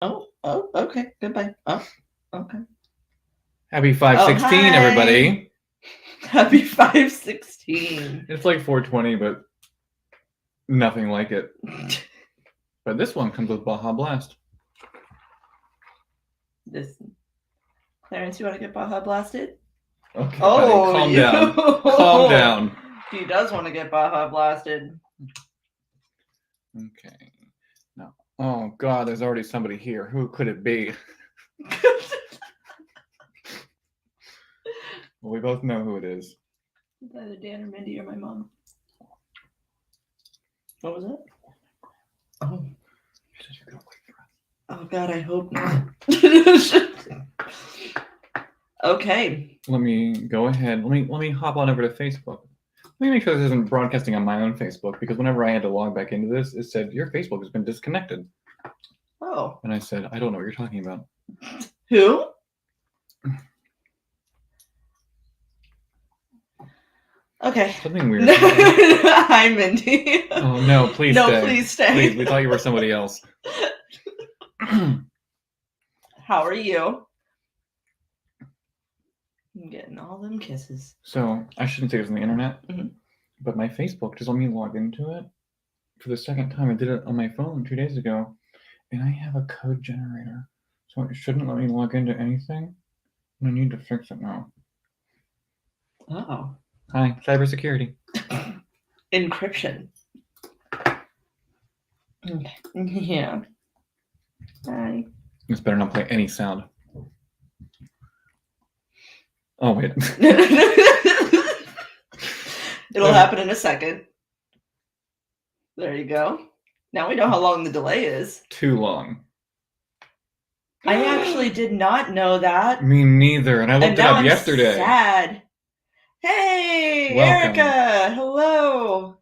Oh, okay. Goodbye. Oh, okay. Happy 5/16, hi. everybody. Happy 5/16. It's like 420, but nothing like it. But this one comes with Baja Blast. Listen, Clarence, you want to get Baja blasted? Okay, buddy, calm down. Calm down. He does want to get Baja blasted. Okay. No. Oh God, there's already somebody here. Who could it be? Well, we both know who it is. It's either Dan or Mindy or my mom. What was it? Oh. Oh God, I hope not. Okay. Let me go ahead. Let me hop on over to Facebook. Let me make sure this isn't broadcasting on my own Facebook, because whenever I had to log back into this, it said your Facebook has been disconnected. Oh. And I said, I don't know what you're talking about. Who? Okay. Something weird. Hi, Mindy. Oh no, please no, stay. please stay. Please, we thought you were somebody else. How are you? I'm getting all them kisses. So, I shouldn't say this on the internet, Mhm. but my Facebook just let me log into it for the second time. I did it on my phone 2 days ago, and I have a code generator, so it shouldn't let me log into anything, and I need to fix it now. Oh. Hi, cybersecurity. Encryption. Okay. Yeah. Hi. This better not play any sound. Oh, wait. It'll happen in a second. There you go. Now we know how long the delay is. Too long. I actually did not know that. Me neither, and I looked it up yesterday. Sad. Hey, Welcome. Erica. Hello.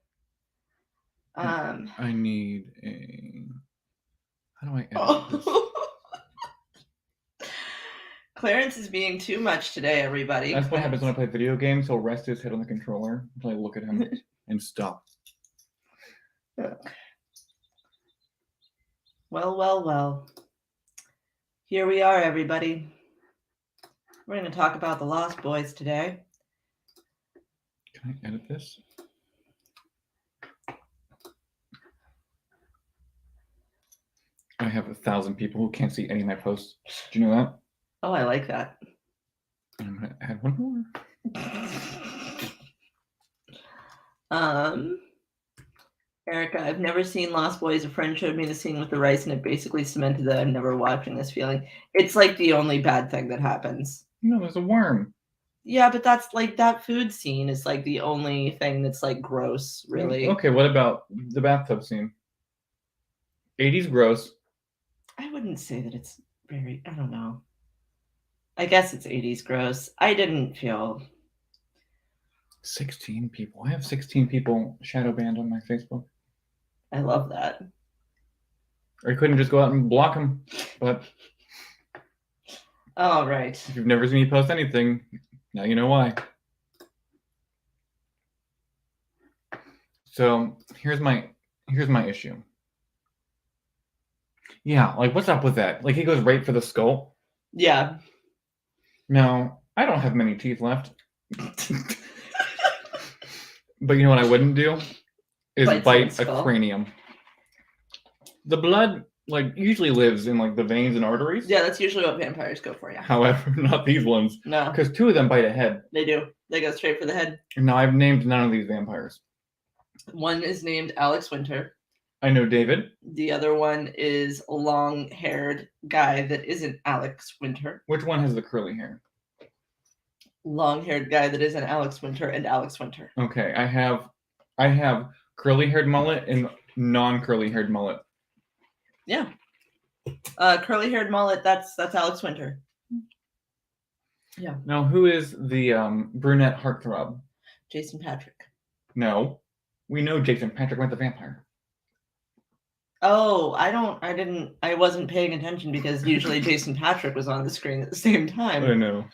I need a... How do I edit this? Clarence is being too much today, everybody. That's what happens when I play video games. He'll rest his head on the controller until I look at him and stop. Well. Here we are, everybody. We're going to talk about the Lost Boys today. Can I edit this? I have 1,000 people who can't see any of my posts. Do you know that? Oh, I like that. And I'm going to add one more. Erica, I've never seen Lost Boys. A friend showed me the scene with the rice, and it basically cemented that I'm never watching this feeling. It's like the only bad thing that happens. No, there's a worm. Yeah, but that's like that food scene is like the only thing that's like gross, really. Okay, what about the bathtub scene? 80s gross. I wouldn't say that it's very, I don't know. I guess it's 80s gross. I didn't feel... 16 people. I have 16 people shadow banned on my Facebook. I love that. Or you couldn't just go out and block them, but... All right. If you've never seen me post anything, now you know why. So here's my issue. Yeah, like what's up with that? Like he goes right for the skull. Yeah. Now, I don't have many teeth left. But you know what I wouldn't do? Is bite a cranium. The blood like usually lives in like the veins and arteries. Yeah, that's usually what vampires go for, yeah. However, not these ones. No. Because 2 of them bite a head. They do. They go straight for the head. Now, I've named none of these vampires. One is named Alex Winter. I know David. The other one is a long-haired guy that isn't Alex Winter. Which one has the curly hair? Long-haired guy that isn't Alex Winter and Alex Winter. Okay, I have curly-haired mullet and non-curly-haired mullet. Yeah. Curly-haired mullet, that's Alex Winter. Yeah. Now, who is the brunette heartthrob? Jason Patric. No. We know Jason Patric went the vampire. Oh, I wasn't paying attention because usually Jason Patric was on the screen at the same time. I know.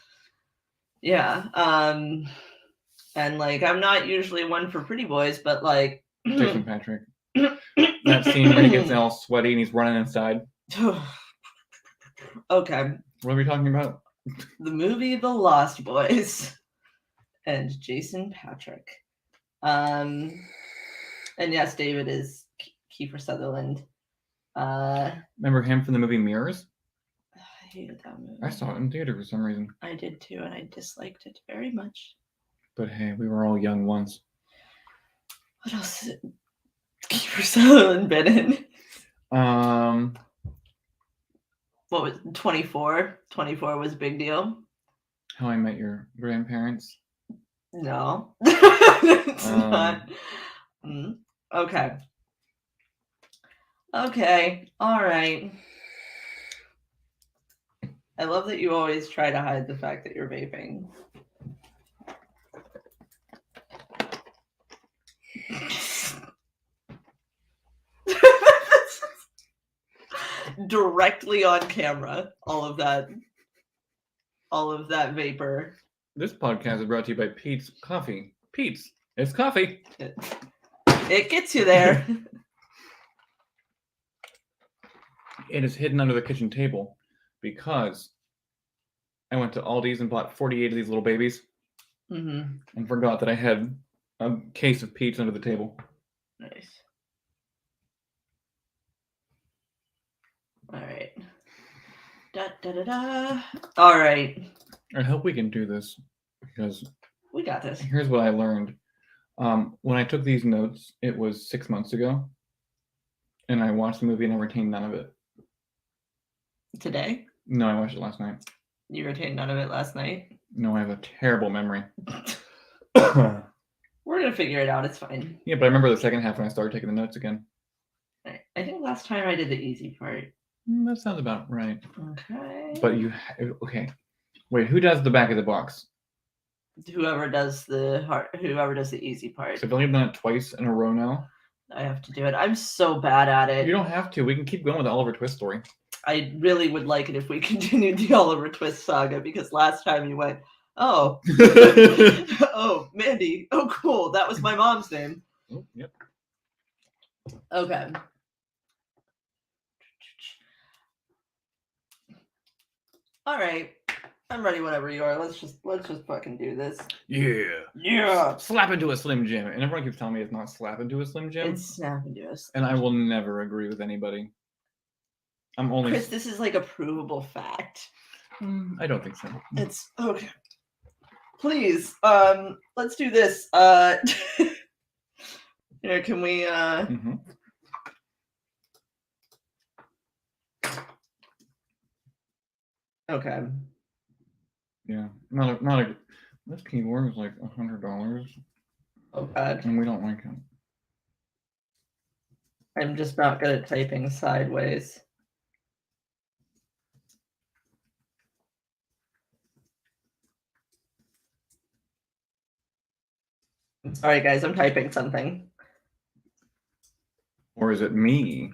Yeah. And like I'm not usually one for pretty boys, but like Jason Patrick. That scene where he gets all sweaty and he's running inside. Okay. What are we talking about? The movie The Lost Boys and Jason Patrick. And yes, David is Kiefer Sutherland. Remember him from the movie Mirrors? I hated that movie. I saw it in theater for some reason. I did too, and I disliked it very much. But hey, we were all young once. What else has Kiefer Sutherland been in? What was 24? 24 was a big deal. How I Met Your Grandparents. No, it's not. Okay. Okay. All right. I love that you always try to hide the fact that you're vaping. Directly on camera, all of that vapor. This podcast is brought to you by Pete's Coffee. Pete's, it's coffee. It gets you there. It is hidden under the kitchen table because I went to Aldi's and bought 48 of these little babies and forgot that I had a case of Pete's under the table. Nice. All right. Da da da da. All right. I hope we can do this because we got this. Here's what I learned. When I took these notes, it was 6 months ago, and I watched the movie and I retained none of it. Today? No, I watched it last night. You retained none of it last night? No, I have a terrible memory. We're gonna figure it out. It's fine. Yeah, but I remember the second half when I started taking the notes again. I think last time I did the easy part. That sounds about right. Okay. But okay. Wait, who does the back of the box? Whoever does the easy part. So I've only done it twice in a row now. I have to do it. I'm so bad at it. You don't have to. We can keep going with the Oliver Twist story. I really would like it if we continued the Oliver Twist saga, because last time you went, oh, oh, Mandy. Oh, cool. That was my mom's name. Oh, yep. Okay. All right. I'm ready whenever you are. Let's just fucking do this. Yeah. Yeah. Slap into a Slim Jim. And everyone keeps telling me it's not slap into a Slim Jim. It's snap into us. And I will never agree with anybody. I'm only Chris, this is like a provable fact. I don't think so. It's okay. Please, let's do this. Here, can we Okay. Yeah. Not a this keyboard is like $100. Oh god. And we don't like it. I'm just not good at typing sideways. I'm sorry, guys. I'm typing something. Or is it me?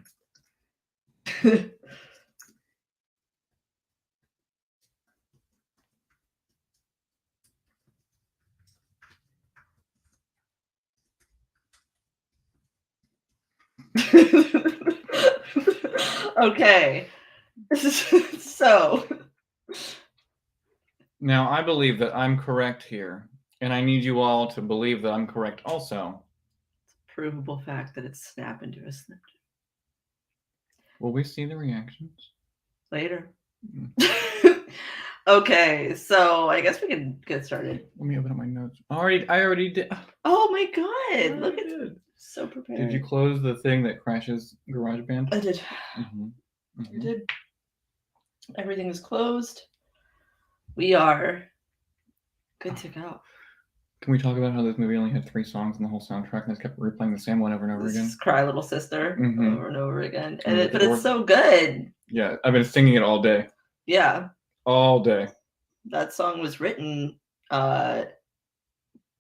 Okay. So. Now, I believe that I'm correct here, and I need you all to believe that I'm correct also. It's a provable fact that it's snap into a Slim Jim. Will we see the reactions? Later. Okay, so I guess we can get started. Let me open up my notes. I already did. Oh my god! Look at it. So prepared. Did you close the thing that crashes GarageBand? I did. I did. Everything is closed. We are good to go. Can we talk about how this movie only had 3 songs in the whole soundtrack and it's kept replaying the same one over and over again? Cry Little Sister over and over again. But it's so good. Yeah, I've been singing it all day. Yeah. All day. That song was written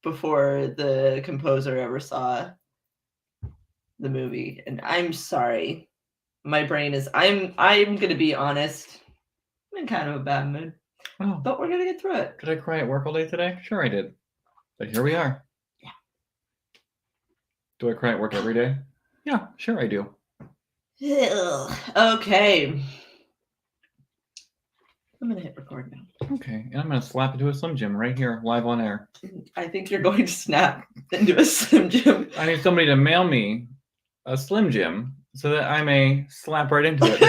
before the composer ever saw the movie. And I'm sorry. My brain is I'm gonna be honest. I'm in kind of a bad mood. Oh. But we're gonna get through it. Did I cry at work all day today? Sure I did. But here we are. Yeah. Do I cry at work every day? Yeah, sure I do. Okay. I'm gonna hit record now. Okay, and I'm gonna slap into a Slim Jim right here, live on air. I think you're going to snap into a Slim Jim. I need somebody to mail me a Slim Jim so that I may slap right into it.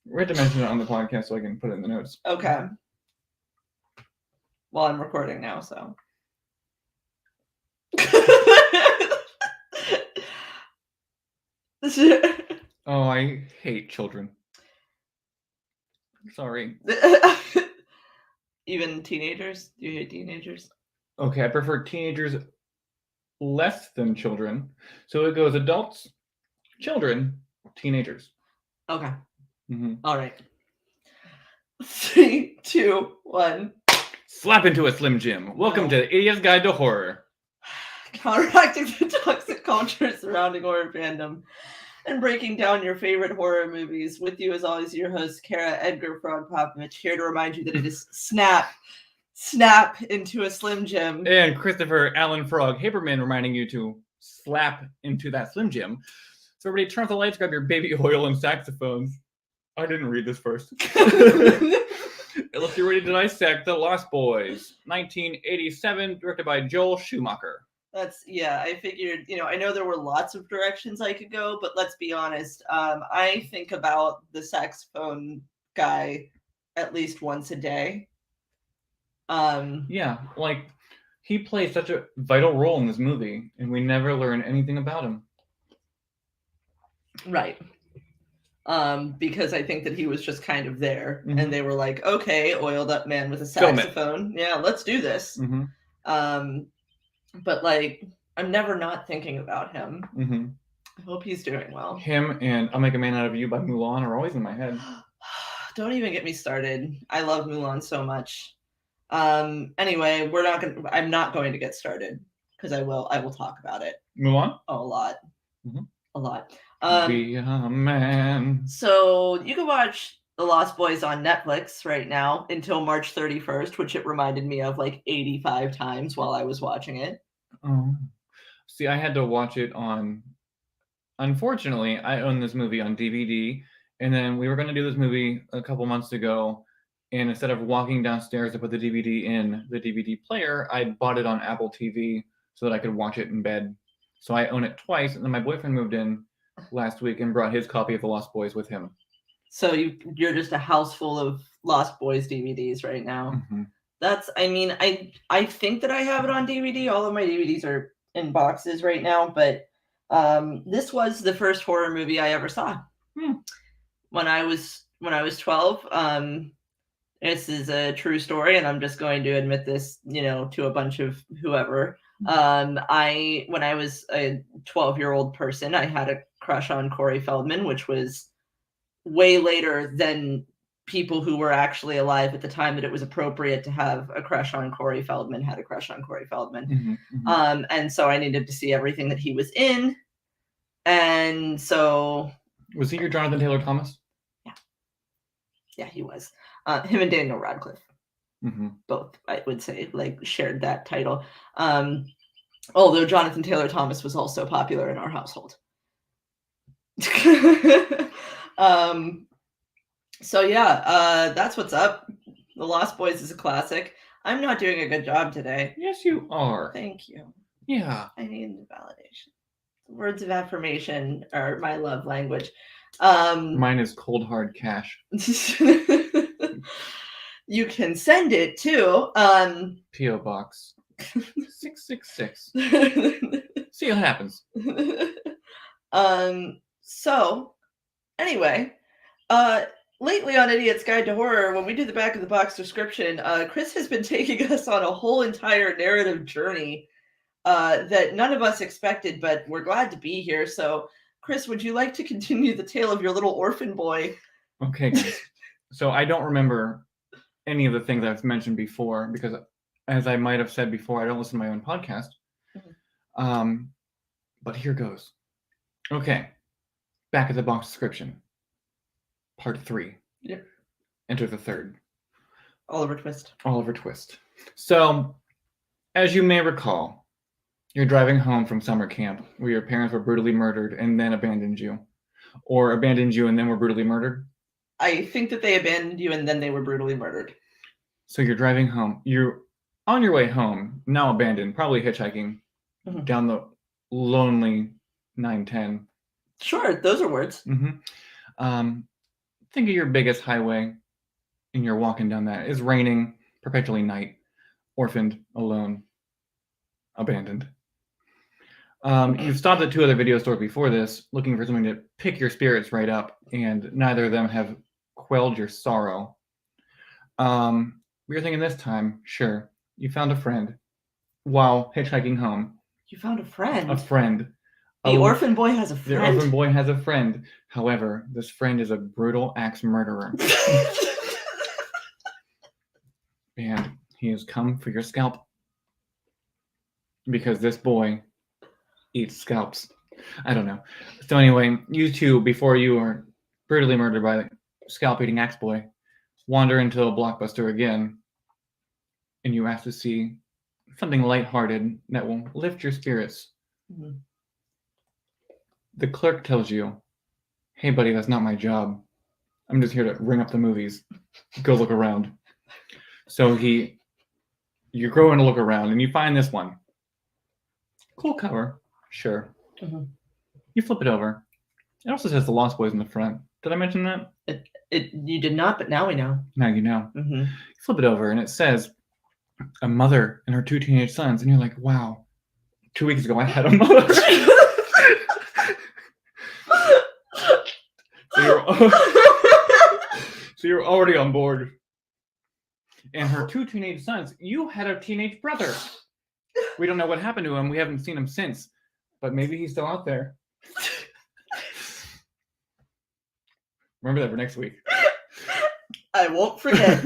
We have to mention it on the podcast so I can put it in the notes. Okay. Well, I'm recording now, so. Oh, I hate children. Sorry. Even teenagers? Do you hate teenagers? Okay, I prefer teenagers less than children. So it goes adults, children, teenagers. Okay. Mm-hmm. All right. 3, 2, 1. Slap into a Slim Jim. Welcome to Idiot's Guide to Horror. Counteracting the toxic culture surrounding horror fandom and breaking down your favorite horror movies. With you, as always, your host, Kara Edgar Frog Popovich, here to remind you that it is snap into a Slim Jim. And Christopher Allen Frog Haberman reminding you to slap into that Slim Jim. So everybody turn off the lights, grab your baby oil and saxophones. I didn't read this first. Let's get ready to dissect The Lost Boys, 1987, directed by Joel Schumacher. I figured, I know there were lots of directions I could go, but let's be honest. I think about the saxophone guy at least once a day. Yeah, like he plays such a vital role in this movie, and we never learn anything about him. Right. Because I think that he was just kind of there, Mm-hmm. and they were like, okay, oiled up man with a saxophone. Yeah, let's do this. Mm-hmm. But like, I'm never not thinking about him. Mm-hmm. I hope he's doing well. Him and I'll Make a Man Out of You by Mulan are always in my head. Don't even get me started. I love Mulan so much. Anyway, I'm not going to get started because I will talk about it. Mulan? Oh, a lot. Mm-hmm. A lot. Be a man. So you can watch The Lost Boys on Netflix right now until March 31st, which it reminded me of like 85 times while I was watching it. Oh. See, I had to watch it on... Unfortunately, I own this movie on DVD, and then we were going to do this movie a couple months ago, and instead of walking downstairs to put the DVD in the DVD player, I bought it on Apple TV so that I could watch it in bed. So I own it twice, and then my boyfriend moved in last week and brought his copy of The Lost Boys with him. So you're just a house full of Lost Boys DVDs right now. Mm-hmm. I think that I have it on DVD. All of my DVDs are in boxes right now, but this was the first horror movie I ever saw. When I was 12. This is a true story, and I'm just going to admit this, to a bunch of whoever. When I was a 12-year-old person, I had a crush on Corey Feldman, which was way later than people who were actually alive at the time that it was appropriate to have a crush on Corey Feldman had a crush on Corey Feldman. Mm-hmm, mm-hmm. And so I needed to see everything that he was in. And so... Was he your Jonathan Taylor Thomas? Yeah, he was. Him and Daniel Radcliffe. Mm-hmm. Both, I would say, shared that title. Although Jonathan Taylor Thomas was also popular in our household. So yeah, that's what's up. The Lost Boys is a classic. I'm not doing a good job today. Yes, you are. Thank you. Yeah. I need the validation. Words of affirmation are my love language. Mine is cold hard cash. You can send it to P.O. Box 666. See what happens. So anyway, lately on Idiot's Guide to Horror, when we do the back of the box description, Chris has been taking us on a whole entire narrative journey that none of us expected, but we're glad to be here. So Chris, would you like to continue the tale of your little orphan boy? Okay, guys. So I don't remember any of the things I've mentioned before because, as I might have said before, I don't listen to my own podcast. Mm-hmm. But here goes. Okay. Back of the box description. Part 3. Yep. Enter the third. Oliver Twist. Oliver Twist. So, as you may recall, you're driving home from summer camp where your parents were brutally murdered and then abandoned you. Or abandoned you and then were brutally murdered. I think that they abandoned you and then they were brutally murdered. So you're driving home. You're on your way home, now abandoned, probably hitchhiking down the lonely 910. Sure, those are words. Think of your biggest highway, and you're walking down that. It's raining, perpetually night, orphaned, alone, abandoned. You've stopped at 2 other video stores before this, looking for something to pick your spirits right up, and neither of them have quelled your sorrow. We're thinking this time, sure, you found a friend while hitchhiking home. You found a friend? A friend. The orphan boy has a friend? The orphan boy has a friend. However, this friend is a brutal axe murderer. And he has come for your scalp. Because this boy eats scalps. I don't know. So anyway, you two, before you are brutally murdered by the scalp-eating axe boy, wander into a Blockbuster again, and you ask to see something lighthearted that will lift your spirits. Mm-hmm. The clerk tells you, "Hey buddy, that's not my job. I'm just here to ring up the movies. Go look around." So you're going to look around, and you find this one. Cool cover, sure. Mm-hmm. You flip it over. It also says The Lost Boys in the front. Did I mention that? You did not, but now we know. Now you know. Mm-hmm. You flip it over, and it says, "A mother and her 2 teenage sons." And you're like, wow, 2 weeks ago I had a mother. So you're already on board. And her 2 teenage sons, you had a teenage brother. We don't know what happened to him. We haven't seen him since. But maybe he's still out there. Remember that for next week. I won't forget.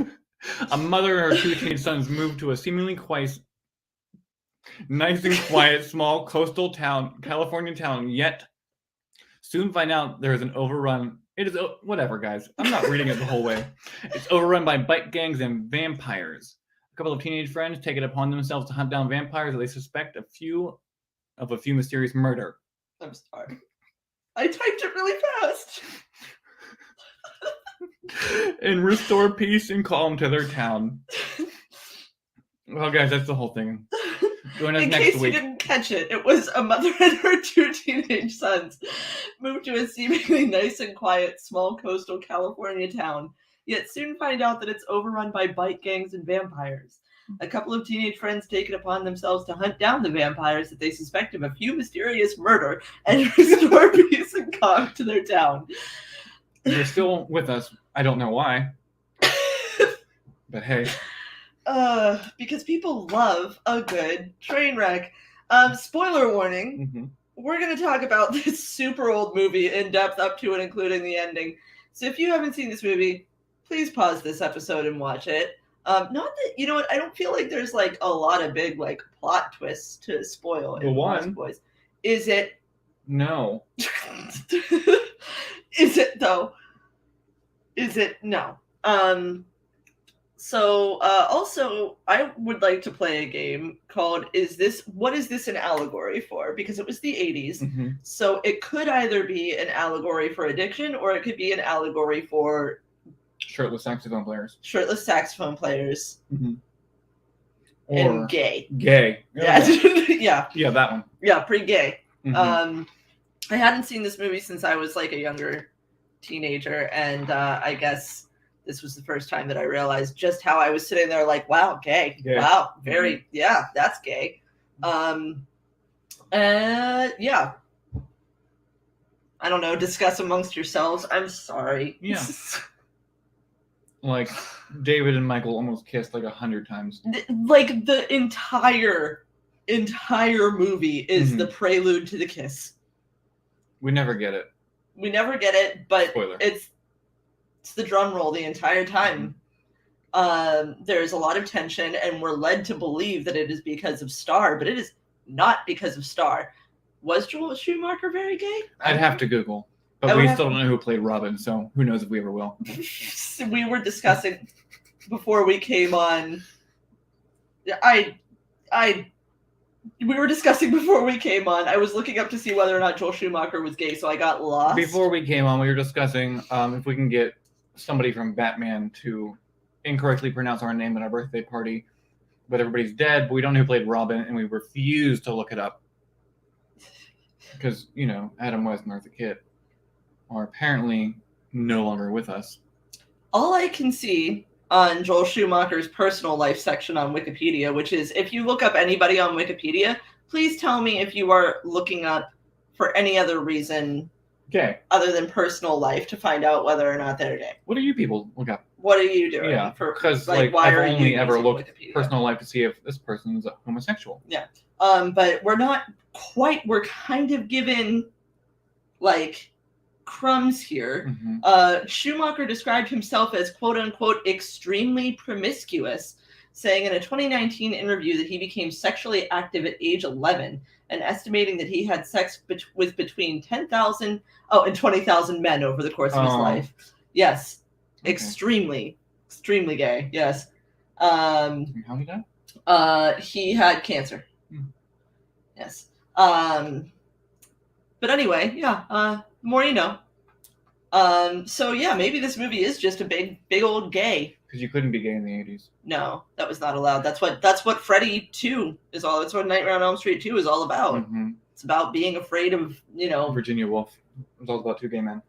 A mother and her 2 teenage sons moved to a seemingly nice and quiet, small coastal town, California town, yet soon find out there is an overrun. It is, whatever, guys. I'm not reading it the whole way. It's overrun by bike gangs and vampires. A couple of teenage friends take it upon themselves to hunt down vampires that they suspect of a few mysterious murder. I'm sorry. I typed it really fast. And restore peace and calm to their town. Well, guys, that's the whole thing. Join us In next case week. You didn't catch it, it was a mother and her 2 teenage sons moved to a seemingly nice and quiet, small coastal California town, yet soon find out that it's overrun by bike gangs and vampires. A couple of teenage friends take it upon themselves to hunt down the vampires that they suspect of a few mysterious murder and restore peace and calm to their town. You're still with us. I don't know why. But hey. Because people love a good train wreck. Spoiler warning. Mm-hmm. We're going to talk about this super old movie in depth up to and including the ending. So if you haven't seen this movie, please pause this episode and watch it. Not that, you know what, I don't feel like there's like a lot of big like plot twists to spoil in Lost Boys. Is it? No. Is it though? Is it? No. So also I would like to play a game called What is this an allegory for? Because it was the 80s. Mm-hmm. So it could either be an allegory for addiction or it could be an allegory for shirtless saxophone players. Mm-hmm. And gay. Gay. Yeah. Yeah. Yeah, that one. Yeah, pretty gay. Mm-hmm. I hadn't seen this movie since I was like a younger teenager, and I guess this was the first time that I realized just how I was sitting there like, wow, gay. Wow, very, mm-hmm. Yeah, that's gay. Yeah. I don't know, discuss amongst yourselves. I'm sorry. Yeah. Like, David and Michael almost kissed like 100 times. Like, the entire movie is mm-hmm. the prelude to the kiss. We never get it. But spoiler. It's the drum roll the entire time. There's a lot of tension, and we're led to believe that it is because of Star, but it is not because of Star. Was Joel Schumacher very gay? I'd have to Google. But we still don't know who played Robin, so who knows if we ever will. We were discussing before we came on. We were discussing before we came on. I was looking up to see whether or not Joel Schumacher was gay, so I got lost. Before we came on, we were discussing if we can get somebody from Batman to incorrectly pronounce our name at our birthday party, but everybody's dead, but we don't know who played Robin, and we refuse to look it up. Because, Adam West and Martha Kitt are apparently no longer with us. All I can see on Joel Schumacher's personal life section on Wikipedia, which is, if you look up anybody on Wikipedia, please tell me if you are looking up for any other reason other than personal life to find out whether or not they're gay. What do you people look up? What are you doing? Yeah, because why I've are only you ever using looked Wikipedia? personal life to see if this person's homosexual. Yeah. But we're kind of given like crumbs here. Mm-hmm. Schumacher described himself as quote unquote extremely promiscuous, saying in a 2019 interview that he became sexually active at age 11 and estimating that he had sex with between 10,000 and 20,000 men over the course of his life. Yes. Okay. Extremely gay. Yes. How did he die? He had cancer. Yes. But anyway, yeah. The more you know. So yeah, maybe this movie is just a big old gay. Because you couldn't be gay in the 80s. No, that was not allowed. That's what Freddy 2 is all. That's what Nightmare on Elm Street 2 is all about. Mm-hmm. It's about being afraid of, Virginia Woolf. It was all about two gay men.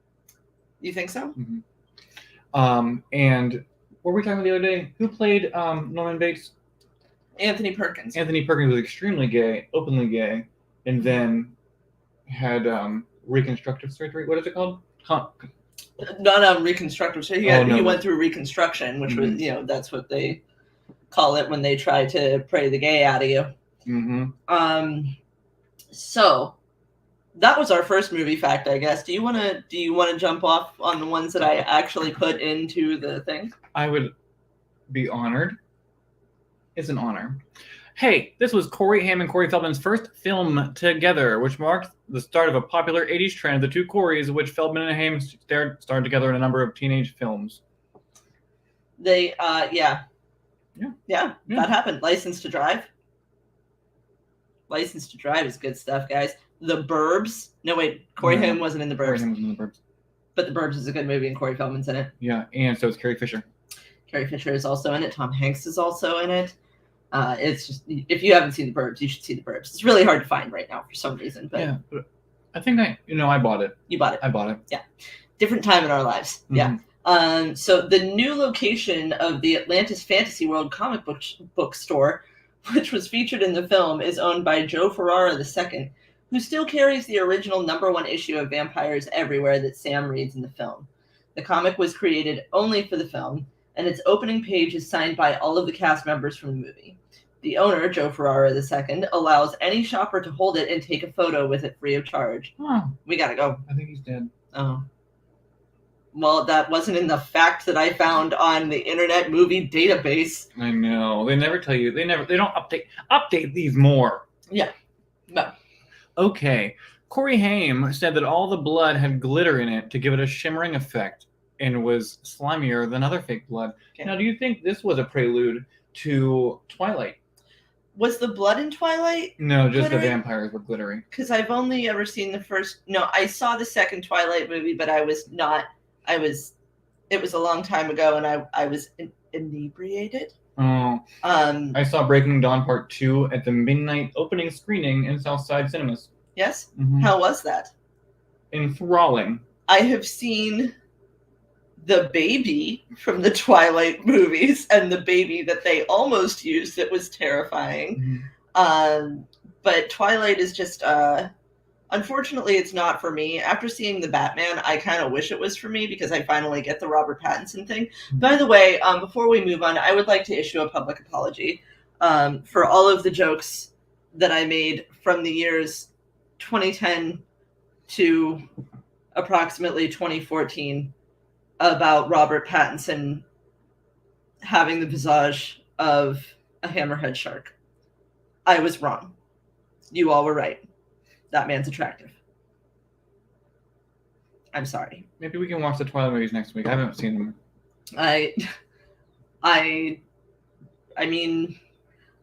You think so? Mm-hmm. And what were we talking about the other day? Who played Norman Bates? Anthony Perkins. Anthony Perkins was extremely gay, openly gay, and then had reconstructive surgery. What is it called? Not reconstructive surgery. He went through reconstruction, which was, that's what they call it when they try to pray the gay out of you. Mm-hmm. So that was our first movie fact, I guess. Do you want to jump off on the ones that I actually put into the thing? I would be honored. It's an honor. Hey, this was Corey Haim and Corey Feldman's first film together, which marked the start of a popular 80s trend, the two Coreys, which Feldman and Haim starred together in a number of teenage films. They, yeah, that happened. License to Drive. License to Drive is good stuff, guys. The Burbs. No, wait, Corey Haim wasn't in The Burbs. Corey Haim was in The Burbs. But The Burbs is a good movie, and Corey Feldman's in it. Yeah, and so is Carrie Fisher. Carrie Fisher is also in it. Tom Hanks is also in it. It's just, if you haven't seen The Burbs, you should see The Burbs. It's really hard to find right now for some reason. But yeah, but I think I bought it. You bought it. I bought it. Yeah. Different time in our lives. Mm-hmm. Yeah. So the new location of the Atlantis Fantasy World comic book store, which was featured in the film, is owned by Joe Ferrara II, who still carries the original #1 issue of Vampires Everywhere that Sam reads in the film. The comic was created only for the film, and its opening page is signed by all of the cast members from the movie. The owner, Joe Ferrara II, allows any shopper to hold it and take a photo with it free of charge. Oh, we gotta go. I think he's dead. Oh. Well, that wasn't in the fact that I found on the Internet Movie Database. I know. They never tell you. They don't update these more. Yeah. No. Okay. Corey Haim said that all the blood had glitter in it to give it a shimmering effect and was slimier than other fake blood. Okay. Now, do you think this was a prelude to Twilight? Was the blood in Twilight? No, just glittery? The vampires were glittery. Because I've only ever seen the first. No, I saw the second Twilight movie, but it was a long time ago, and I was inebriated. Oh. I saw Breaking Dawn Part 2 at the midnight opening screening in Southside Cinemas. Yes? Mm-hmm. How was that? Enthralling. I have seen the baby from the Twilight movies and the baby that they almost used that was terrifying. Mm-hmm. But Twilight is just, unfortunately, it's not for me. After seeing the Batman, I kind of wish it was for me because I finally get the Robert Pattinson thing. Mm-hmm. By the way, before we move on, I would like to issue a public apology for all of the jokes that I made from the years 2010 to approximately 2014 about Robert Pattinson having the visage of a hammerhead shark. I was wrong. You all were right. That man's attractive. I'm sorry. Maybe we can watch the Twilight movies next week. I haven't seen them. I mean,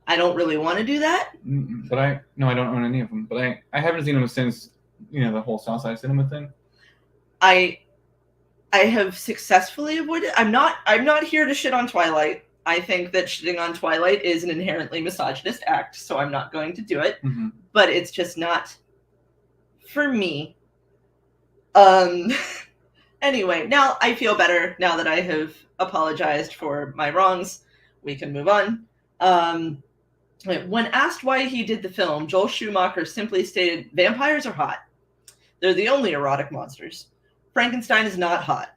I don't really want to do that. But I don't own any of them. But I haven't seen them since, the whole Southside Cinema thing. I have successfully avoided. I'm not here to shit on Twilight. I think that shitting on Twilight is an inherently misogynist act, so I'm not going to do it. Mm-hmm. But it's just not for me. Anyway, now I feel better now that I have apologized for my wrongs. We can move on. When asked why he did the film, Joel Schumacher simply stated, "Vampires are hot. They're the only erotic monsters. Frankenstein is not hot."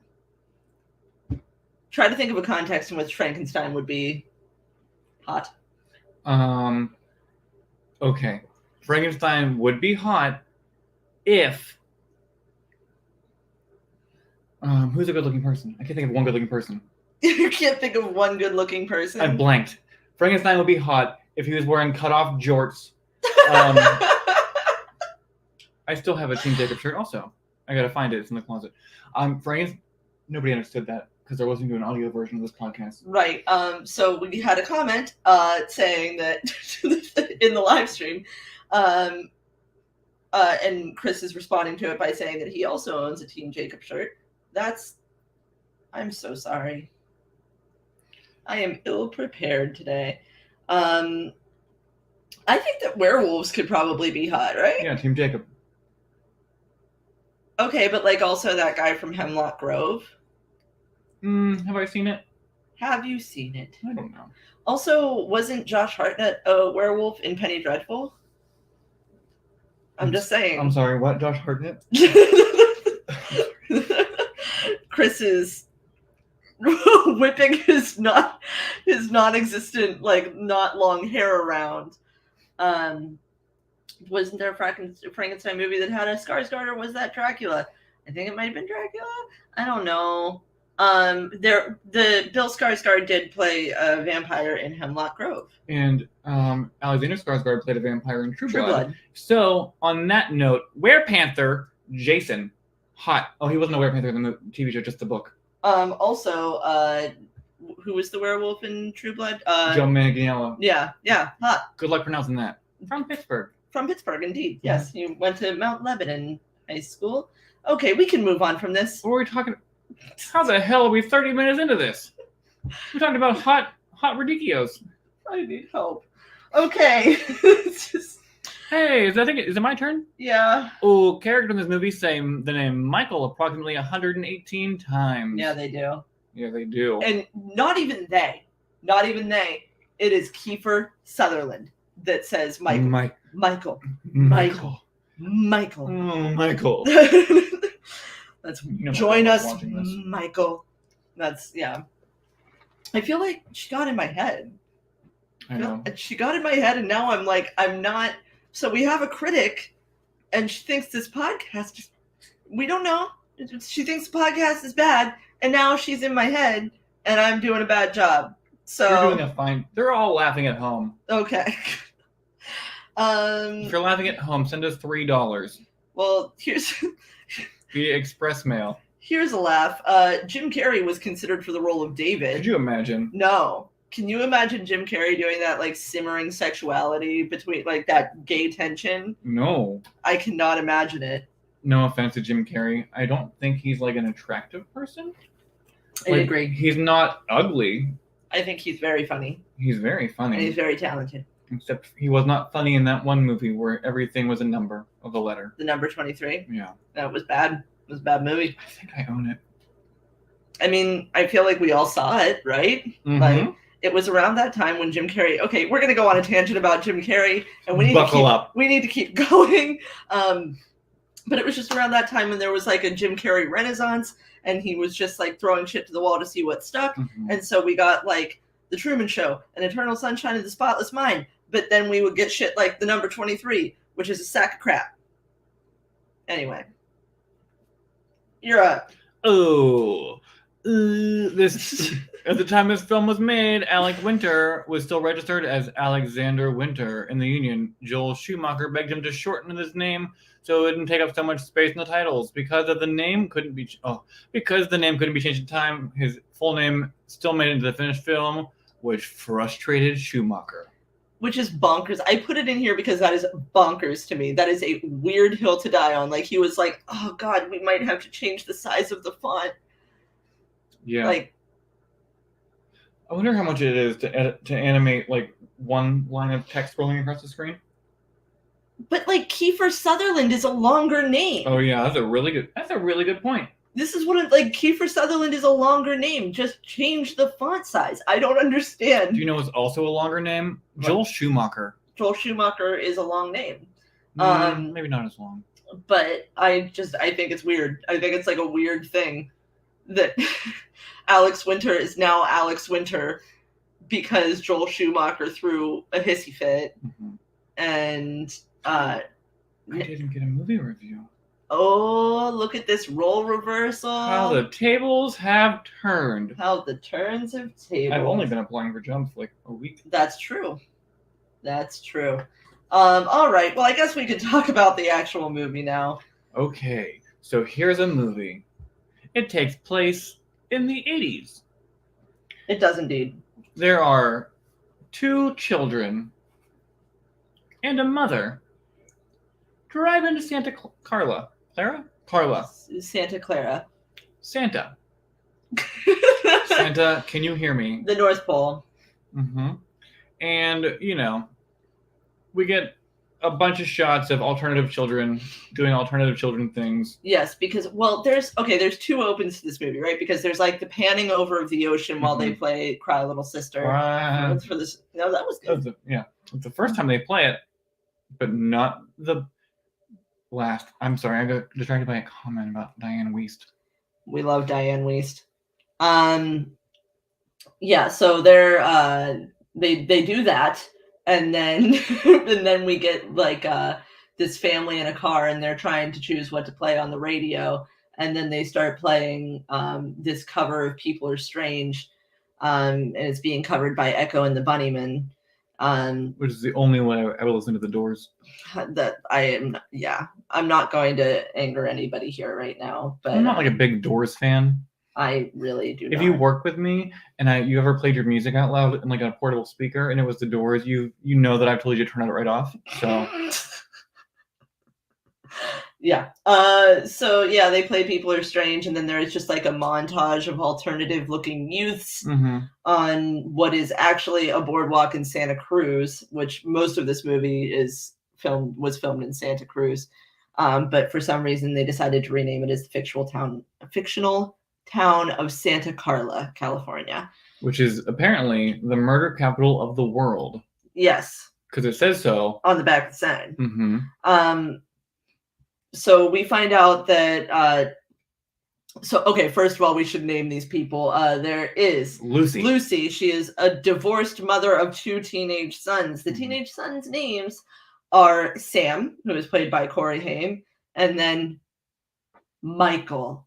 Try to think of a context in which Frankenstein would be hot. Okay. Frankenstein would be hot if... who's a good-looking person? I can't think of one good-looking person. You can't think of one good-looking person? I blanked. Frankenstein would be hot if he was wearing cut-off jorts. I still have a Team Jacob shirt also. I gotta find it. It's in the closet. Nobody understood that because there wasn't an audio version of this podcast. Right. So we had a comment saying that in the live stream, and Chris is responding to it by saying that he also owns a Team Jacob shirt. I'm so sorry. I am ill-prepared today. I think that werewolves could probably be hot, right? Yeah, Team Jacob. Okay, but like also that guy from Hemlock Grove. Have I seen it? Have you seen it? I don't know. Also, wasn't Josh Hartnett a werewolf in Penny Dreadful? I'm just saying. I'm sorry, what? Josh Hartnett? Chris is whipping his non-existent, like, not long hair around. Wasn't there a Frankenstein movie that had a Skarsgård, or was that Dracula? I think it might have been Dracula. I don't know. The Bill Skarsgård did play a vampire in Hemlock Grove, and Alexander Skarsgård played a vampire in True Blood. Blood. So on that note, Werepanther Jason, hot. Oh, he wasn't a Werepanther in the TV show, just the book. Also, who was the werewolf in True Blood? Joe Manganiello. Yeah, hot. Good luck pronouncing that. From Pittsburgh. From Pittsburgh, indeed. Yes, you went to Mount Lebanon High School. Okay, we can move on from this. What are we talking? How the hell are we 30 minutes into this? We're talking about hot ridiculos. I need help. Okay. Hey, is it my turn? Yeah. Oh, characters in this movie say the name Michael approximately 118 times. Yeah, they do. Yeah, they do. And not even they. It is Kiefer Sutherland that says Michael. Michael. Oh, Michael. That's join us, Michael. That's I feel like she got in my head. I know. She got in my head, and now I'm not. So we have a critic, and she thinks this podcast. We don't know. She thinks the podcast is bad, and now she's in my head, and I'm doing a bad job. So you're doing a fine. They're all laughing at home. Okay. If you're laughing at home, send us $3. Well, here's via express mail. Here's a laugh. Jim Carrey was considered for the role of David. Could you imagine? No. Can you imagine Jim Carrey doing that, like, simmering sexuality between, like, that gay tension? No. I cannot imagine it. No offense to Jim Carrey. I don't think he's, like, an attractive person. I agree. He's not ugly. I think he's very funny. He's very funny. And he's very talented. Except he was not funny in that one movie where everything was a number of a letter. The Number 23? Yeah. That was bad. It was a bad movie. I think I own it. I mean, I feel like we all saw it, right? Mm-hmm. Like, it was around that time when Jim Carrey... Okay, we're going to go on a tangent about Jim Carrey, and we need to keep going. But it was just around that time when there was, like, a Jim Carrey renaissance, and he was just, like, throwing shit to the wall to see what stuck. Mm-hmm. And so we got, like, The Truman Show and Eternal Sunshine of the Spotless Mind. But then we would get shit like The Number 23, which is a sack of crap. Anyway. You're up. Oh. This at the time this film was made, Alec Winter was still registered as Alexander Winter in the Union. Joel Schumacher begged him to shorten his name so it wouldn't take up so much space in the titles. Because the name couldn't be changed in time, his full name still made it into the finished film, which frustrated Schumacher. Which is bonkers. I put it in here because that is bonkers to me. That is a weird hill to die on. Like, he was like, oh God, we might have to change the size of the font. Yeah. Like, I wonder how much it is to animate like one line of text scrolling across the screen. but like Kiefer Sutherland is a longer name. Oh yeah, that's a really good point. This is like Kiefer Sutherland is a longer name. Just change the font size. I don't understand. Do you know what's also a longer name? What? Joel Schumacher. Joel Schumacher is a long name. Maybe not as long. But I think it's weird. I think it's like a weird thing that Alex Winter is now Alex Winter because Joel Schumacher threw a hissy fit. Mm-hmm. And I didn't get a movie review. Oh, look at this role reversal. How the tables have turned. How the turns have tabled. I've only been applying for jobs for like a week. That's true. All right. Well, I guess we could talk about the actual movie now. Okay. So here's a movie. It takes place in the 80s. It does indeed. There are 2 children and a mother drive into Santa Carla. Carla. Santa Clara. Santa. Santa, can you hear me? The North Pole. Mm-hmm. And, we get a bunch of shots of alternative children doing alternative children things. Yes, because, well, there's 2 opens to this movie, right? Because there's like the panning over of the ocean while they play Cry Little Sister. For this, that was good. It's the first time they play it, but not the last. I'm sorry, I got distracted by a comment about Diane Wiest. We love Diane Wiest. Yeah, so they're they do that, and then we get like this family in a car, and they're trying to choose what to play on the radio, and then they start playing this cover of People Are Strange, and it's being covered by Echo and the Bunnymen. Which is the only way I would listen to the Doors. I'm not going to anger anybody here right now, but I'm not like a big Doors fan. I really do. If you work with me and you ever played your music out loud in like a portable speaker and it was the Doors, you know that I've told you to turn it right off. So yeah. So yeah, they play People Are Strange, and then there's just like a montage of alternative looking youths on what is actually a boardwalk in Santa Cruz, which most of this movie was filmed in Santa Cruz. But for some reason they decided to rename it as the fictional town of Santa Carla, California. Which is apparently the murder capital of the world. Yes. Because it says so. On the back of the sign. Mm-hmm. So we find out that first of all, we should name these people. There is Lucy. She is a divorced mother of 2 teenage sons. The teenage sons' names are Sam, who is played by Corey Haim, and then Michael.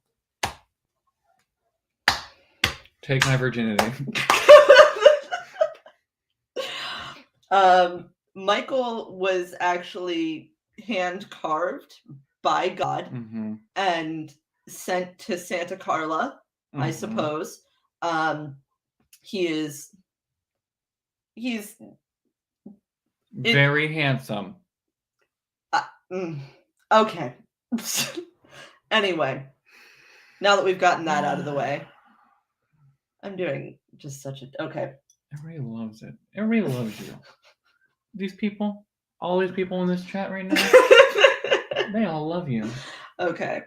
Take my virginity. Michael was actually hand carved by God and sent to Santa Carla, I suppose. He's very handsome. Okay. Anyway, now that we've gotten that out of the way, I'm doing just such a okay. Everybody loves it. Everybody loves you. These people, all these people in this chat right now, they all love you. Okay.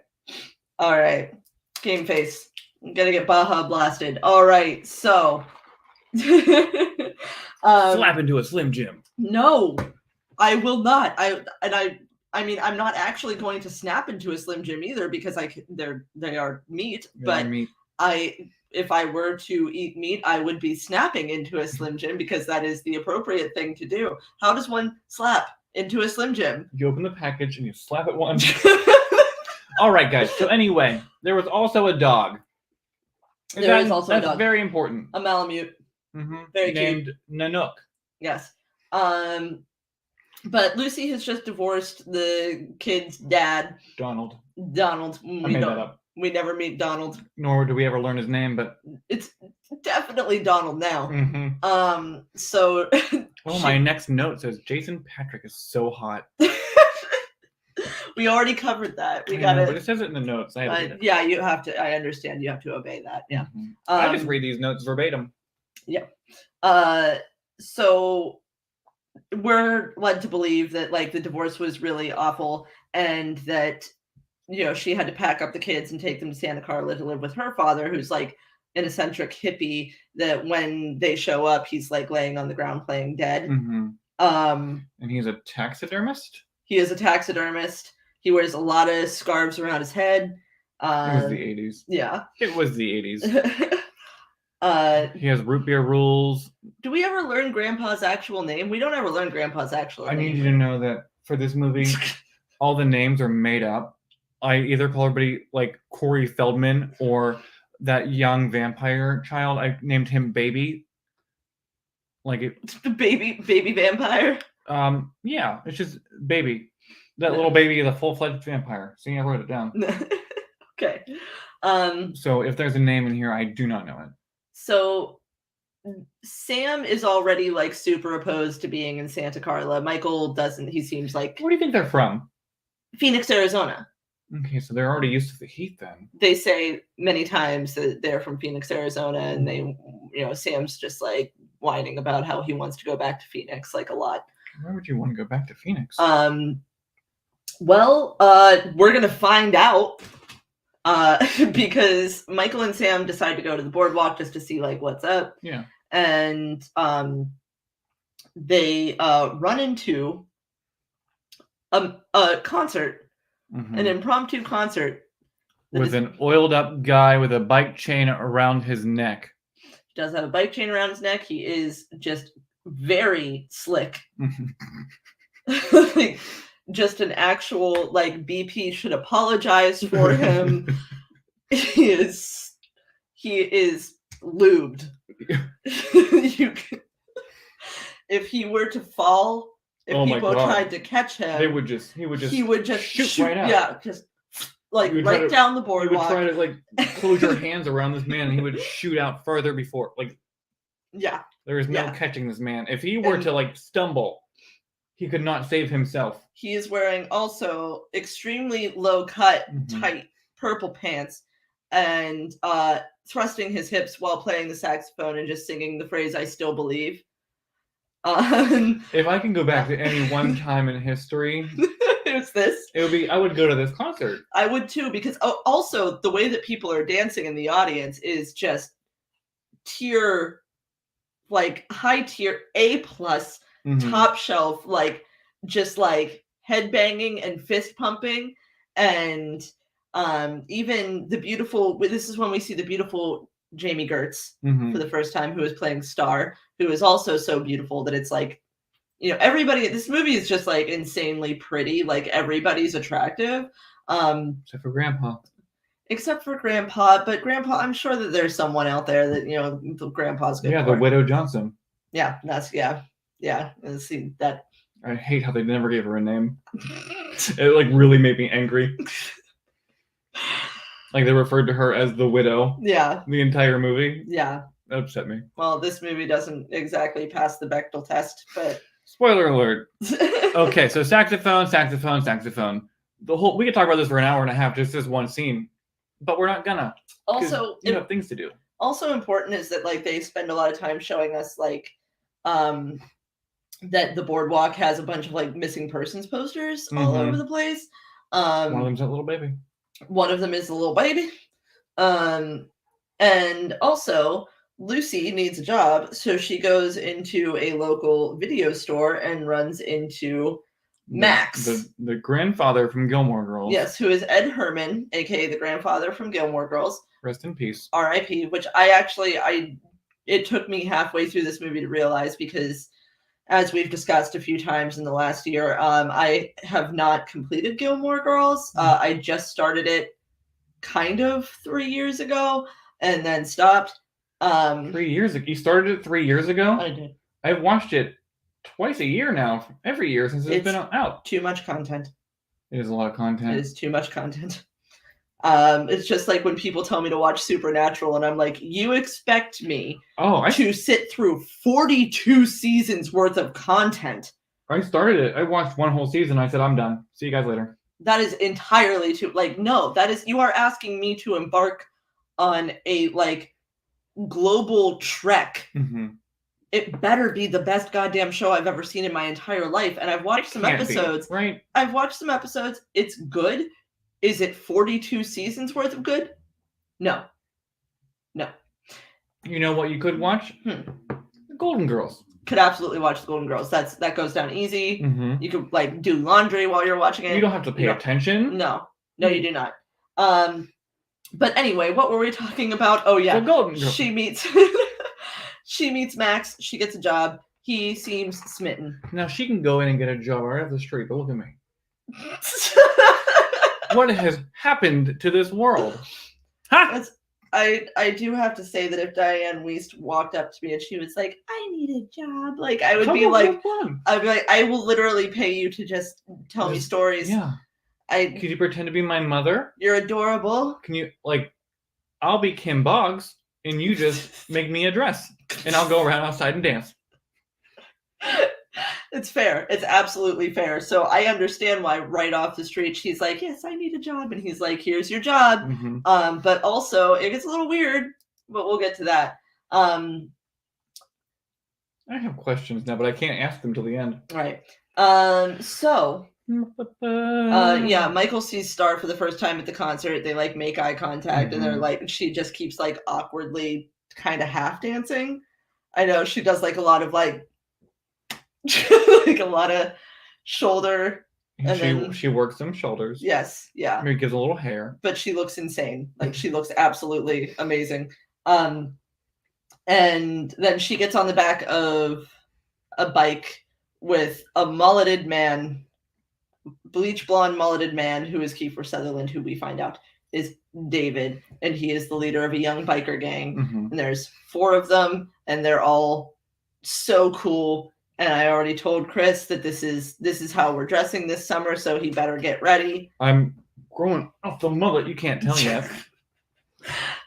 All right. Game face. I'm gonna get Baja blasted. All right. So. Slap into a Slim Jim. No, I will not. I mean, I'm not actually going to snap into a Slim Jim either because they are meat. If I were to eat meat, I would be snapping into a Slim Jim because that is the appropriate thing to do. How does one slap into a Slim Jim? You open the package and you slap it once. All right, guys. So anyway, there was also a dog. That's very important. A Malamute. Very named cute. Nanook. Yes. But Lucy has just divorced the kid's dad. Donald. I made that up. We never meet Donald. Nor do we ever learn his name, but it's definitely Donald now. So my next note says Jason Patrick is so hot. We already covered that. We I got know, but it. it says it in the notes. I have to read it. Yeah, you have to. I understand. You have to obey that. Yeah. Mhm. I just Um, read these notes verbatim. So we're led to believe that like the divorce was really awful, and that she had to pack up the kids and take them to Santa Carla to live with her father, who's like an eccentric hippie. That when they show up, he's like laying on the ground playing dead. Mm-hmm. And he's a taxidermist. He is a taxidermist. He wears a lot of scarves around his head. It was the 80s. Yeah. It was the 80s. He has root beer rules. Do we ever learn Grandpa's actual name? We don't ever learn Grandpa's actual name. I need you to know that for this movie, all the names are made up. I either call everybody like Corey Feldman or that young vampire child. I named him Baby. Like it. The baby vampire. Yeah, it's just Baby. That little baby is a full-fledged vampire. See, I wrote it down. Okay. So if there's a name in here, I do not know it. So Sam is already like super opposed to being in Santa Carla. Michael doesn't. He seems like. Where do you think they're from? Phoenix, Arizona. Okay, so they're already used to the heat then. They say many times that they're from Phoenix, Arizona, and they, Sam's just like whining about how he wants to go back to Phoenix like a lot. Why would you want to go back to Phoenix? Well, we're gonna find out. Because Michael and Sam decide to go to the boardwalk just to see like what's up. Yeah. And they run into a concert. Mm-hmm. An impromptu concert with an oiled up guy with a bike chain around his neck. He does have a bike chain around his neck. He is just very slick. Like, just an actual like BP should apologize for him. He is lubed. If he were to fall, if people tried to catch him, he would just shoot right out. Yeah, just like right down the boardwalk. He would try to like close your hands around this man, and he would shoot out further before. Like, yeah, there is no catching this man. If he were to like stumble, he could not save himself. He is wearing also extremely low cut, tight purple pants, and thrusting his hips while playing the saxophone and just singing the phrase "I still believe." If I can go back to any one time in history, it's this. It would be. I would go to this concert. I would too, because also the way that people are dancing in the audience is just tier, like high tier, A+, top shelf, like just like head banging and fist pumping, and even the beautiful. This is when we see the beautiful Jamie Gertz for the first time, who is playing Star, who is also so beautiful that it's like, everybody. This movie is just like insanely pretty. Like everybody's attractive, except for Grandpa. But Grandpa, I'm sure that there's someone out there that the Grandpa's good. Yeah, the Widow Johnson. Yeah, that's yeah. Let's see that. I hate how they never gave her a name. It like really made me angry. Like they referred to her as the widow. Yeah. The entire movie. Yeah. That upset me. Well, this movie doesn't exactly pass the Bechdel test, but spoiler alert. Okay, so saxophone. We could talk about this for an hour and a half, just this one scene, but we're not gonna. Also, you have things to do. Also important is that like they spend a lot of time showing us like that the boardwalk has a bunch of like missing persons posters all over the place. One of them's a little baby. One of them is a little baby. And also Lucy needs a job, so she goes into a local video store and runs into Max. The grandfather from Gilmore Girls. Yes, who is Ed Herman, aka the grandfather from Gilmore Girls. Rest in peace. R.I.P., which it took me halfway through this movie to realize, because as we've discussed a few times in the last year, I have not completed Gilmore Girls. I just started it kind of 3 years ago and then stopped. 3 years ago? You started it 3 years ago? I did. I've watched it twice a year now, every year since it's been out. Too much content. It is a lot of content. It is too much content. It's just like when people tell me to watch Supernatural, and I'm like, you expect me to sit through 42 seasons worth of content. I started it. I watched one whole season. I said, I'm done. See you guys later. that is entirely too, like, no, that is, you are asking me to embark on a, like, global trek. Mm-hmm. It better be the best goddamn show I've ever seen in my entire life. And I've watched some Can't be, episodes. right? I've watched some episodes. It's good. Is it 42 seasons worth of good? No. No. You know what you could watch? The Golden Girls. Could absolutely watch the Golden Girls. That goes down easy. Mm-hmm. You could, like, do laundry while you're watching it. You don't have to pay attention. No, you do not. But anyway, what were we talking about? Oh yeah, The Golden Girls. She meets she meets Max. She gets a job. He seems smitten. Now she can go in and get a job right off the street, but look at me. What has happened to this world? Ha! I do have to say that if Diane Wiest walked up to me and she was like, "I need a job," like, I would be like, I'd be like, I will literally pay you to just tell me stories. Yeah. Could you pretend to be my mother? You're adorable. Can you, like, I'll be Kim Boggs and you just make me a dress and I'll go around outside and dance. It's fair. It's absolutely fair. So I understand why right off the street she's like, "Yes, I need a job," and he's like, "Here's your job." Mm-hmm. But also it gets a little weird, but we'll get to that. I have questions now, but I can't ask them till the end. Right. Yeah, Michael sees Star for the first time at the concert. They, like, make eye contact, and they're like, she just keeps, like, awkwardly kind of half dancing. I know she does, like, a lot of, like like, a lot of shoulder, and then she works them shoulders. Yes, yeah. Maybe gives a little hair, but she looks insane. Like, she looks absolutely amazing. And then she gets on the back of a bike with a mulleted man, bleach blonde mulleted man, who is Kiefer Sutherland, who we find out is David, and he is the leader of a young biker gang. Mm-hmm. And there's 4 of them, and they're all so cool. And I already told Chris that this is how we're dressing this summer, so he better get ready. I'm growing off the mullet. You can't tell yet.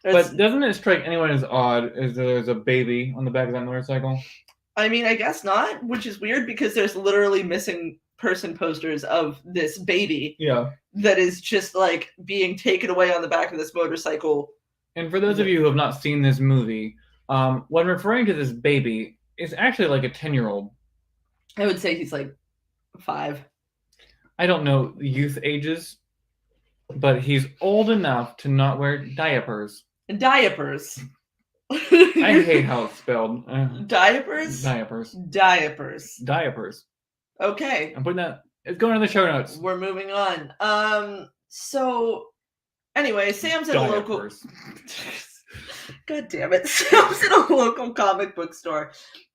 But doesn't it strike anyone as odd as there's a baby on the back of that motorcycle? I mean, I guess not, which is weird because there's literally missing person posters of this baby. Yeah. That is just, like, being taken away on the back of this motorcycle. And for those of you who have not seen this movie, when referring to this baby, it's actually like a 10-year-old. I would say he's like 5. I don't know the youth ages, but he's old enough to not wear diapers. Diapers. I hate how it's spelled. Diapers? Diapers. Diapers. Diapers. Okay. I'm putting that. It's going in the show notes. We're moving on. So anyway, Sam's at a local. God damn it! Sam's at a local comic book store,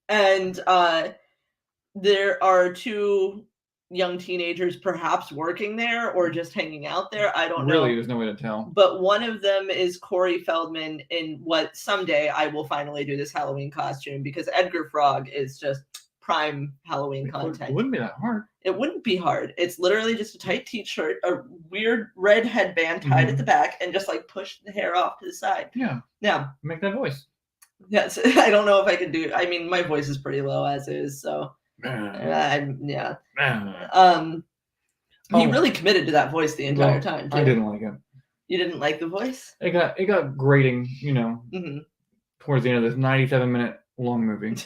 and there are 2 young teenagers perhaps working there or just hanging out there. I don't know. Really, there's no way to tell. But one of them is Corey Feldman in what someday I will finally do this Halloween costume, because Edgar Frog is just prime Halloween content. It wouldn't be that hard. It wouldn't be hard. It's literally just a tight t-shirt, a weird red headband tied at the back, and just, like, push the hair off to the side. Yeah. Yeah. Make that voice. Yes. I don't know if I can do. I mean, my voice is pretty low as is, so. Yeah. He really committed to that voice the entire time, too. I didn't like it. You didn't like the voice? It got grating, towards the end of this 97-minute long movie.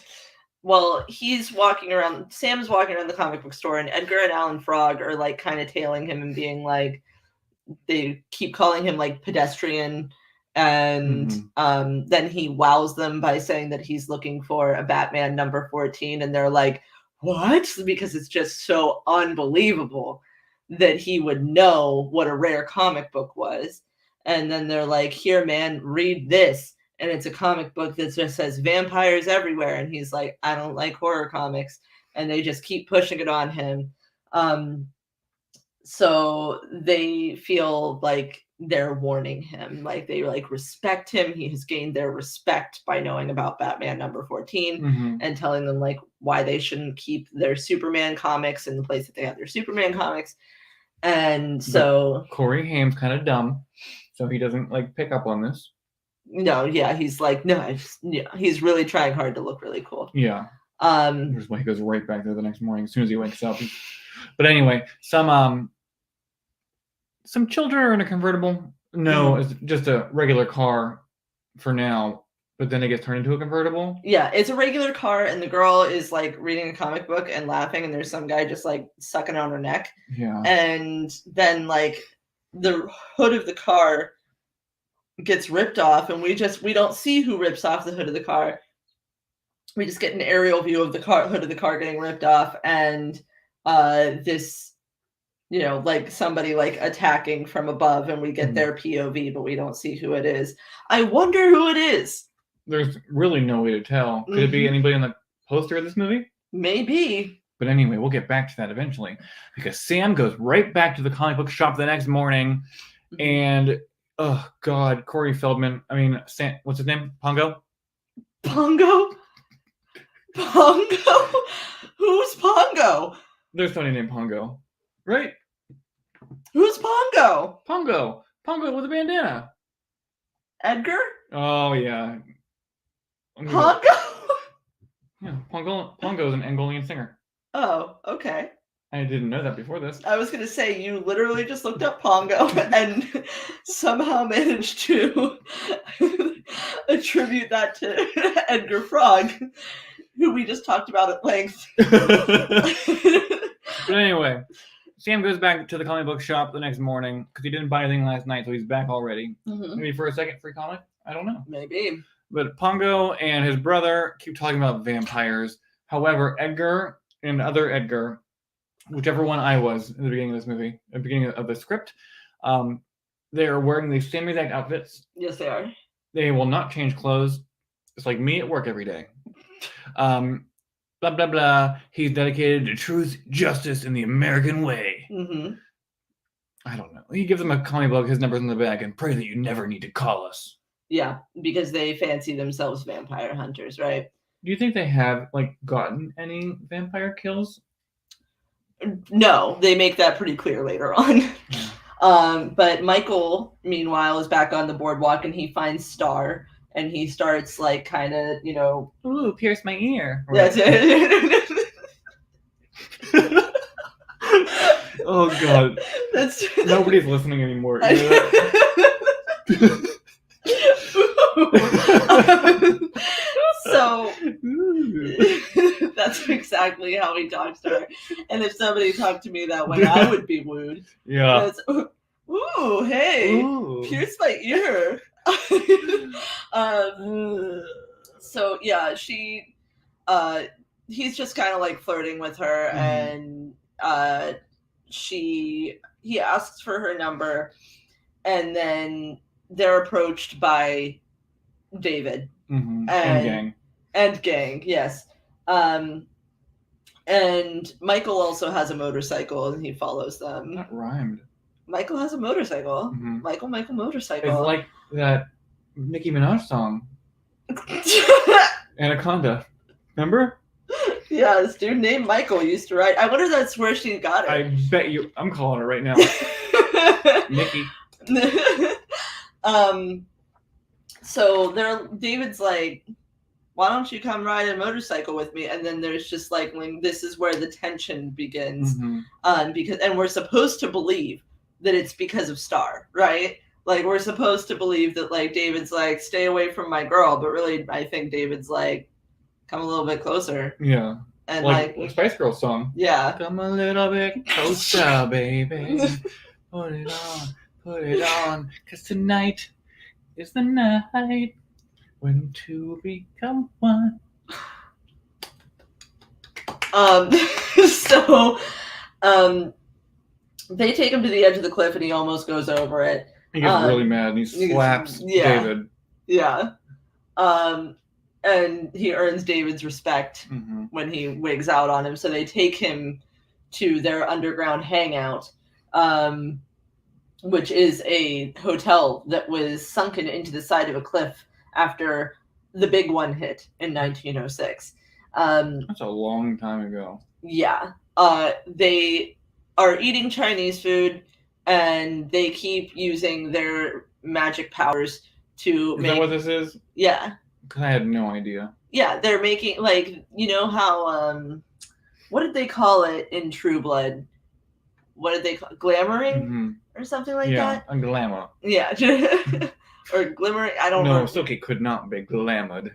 Well, Sam's walking around the comic book store, and Edgar and Alan Frog are, like, kind of tailing him and being like, they keep calling him, like, pedestrian, and then he wows them by saying that he's looking for a Batman number 14, and they're like, what? Because it's just so unbelievable that he would know what a rare comic book was. And then they're like, here, man, read this. And it's a comic book that just says vampires everywhere. And he's like, I don't like horror comics. And they just keep pushing it on him. So they feel like they're warning him, like they, like, respect him. He has gained their respect by knowing about Batman number 14 and telling them, like, why they shouldn't keep their Superman comics in the place that they have their Superman comics. And so Corey Haim's kind of dumb, so he doesn't, like, pick up on this. No, yeah, he's like, no, he's really trying hard to look really cool. Yeah. Which is why he goes right back there the next morning as soon as he wakes up. But anyway, some some children are in a convertible. No, it's just a regular car for now. But then it gets turned into a convertible. Yeah, it's a regular car, and the girl is like reading a comic book and laughing, and there's some guy just like sucking on her neck. Yeah. And then like the hood of the car gets ripped off, and we don't see who rips off the hood of the car. We just get an aerial view of the hood of the car getting ripped off, and this, like somebody like attacking from above, and we get their POV, but we don't see who it is. I wonder who it is. There's really no way to tell. Could it be anybody on the poster of this movie? Maybe. But anyway, we'll get back to that eventually, because Sam goes right back to the comic book shop the next morning, and oh god, Corey Feldman. I mean, Sam, what's his name? Pongo. Pongo. Who's Pongo? There's somebody named Pongo, right? Who's Pongo? Pongo with a bandana. Edgar? Oh yeah. Pongo? Yeah, Pongo is an Angolian singer. Oh, okay. I didn't know that before this. I was going to say, you literally just looked up Pongo and somehow managed to attribute that to Edgar Frog, who we just talked about at length. But anyway, Sam goes back to the comic book shop the next morning because he didn't buy anything last night, so he's back already. Maybe for a second free comic? I don't know. Maybe. But Pongo and his brother keep talking about vampires. However, Edgar and other Edgar, whichever one I was in the beginning of this movie, at the beginning of the script, they are wearing the same exact outfits. Yes, they are. They will not change clothes. It's like me at work every day. Blah, blah, blah. He's dedicated to truth, justice, and the American way. I don't know. He gives them a comic book, his number's in the bag, and pray that you never need to call us. Yeah, because they fancy themselves vampire hunters, right? Do you think they have, gotten any vampire kills? No, they make that pretty clear later on. Yeah. But Michael, meanwhile, is back on the boardwalk, and he finds Star, and he starts, kind of, Ooh, pierce my ear. That's it. Oh, God. Nobody's listening anymore. You know that? So that's exactly how he talks to her. And if somebody talked to me that way, I would be wooed. Yeah. It's, ooh, hey, pierce my ear. So yeah, he's just kind of flirting with her, and he asks for her number, and then they're approached by David and gang, yes. And Michael also has a motorcycle, and he follows them. That rhymed. Michael has a motorcycle. Michael motorcycle. It's like that Nicki Minaj song, Anaconda. Remember? Yeah, this dude named Michael used to write. I wonder if that's where she got it. I bet you. I'm calling her right now. Nikki. So David's like, why don't you come ride a motorcycle with me? And then there's just this is where the tension begins. And we're supposed to believe that it's because of Star, right? We're supposed to believe that David's stay away from my girl, but really I think David's come a little bit closer. Yeah. And the Spice Girls song. Yeah. Come a little bit closer, baby. Put it on, 'cause tonight is the night when two become one. They take him to the edge of the cliff, and he almost goes over it. He gets really mad, and he slaps David. Yeah. And he earns David's respect when he wigs out on him. So they take him to their underground hangout, which is a hotel that was sunken into the side of a cliff after the big one hit in 1906. That's a long time ago. Yeah. They are eating Chinese food, and they keep using their magic powers to Is that what this is? Yeah. Because I had no idea. Yeah, they're making, how, what did they call it in True Blood? what did they call glamoring Mhm. or something like Yeah, a glamour. that? Yeah. Or glimmering. I don't No, know. Silky could not be glamored.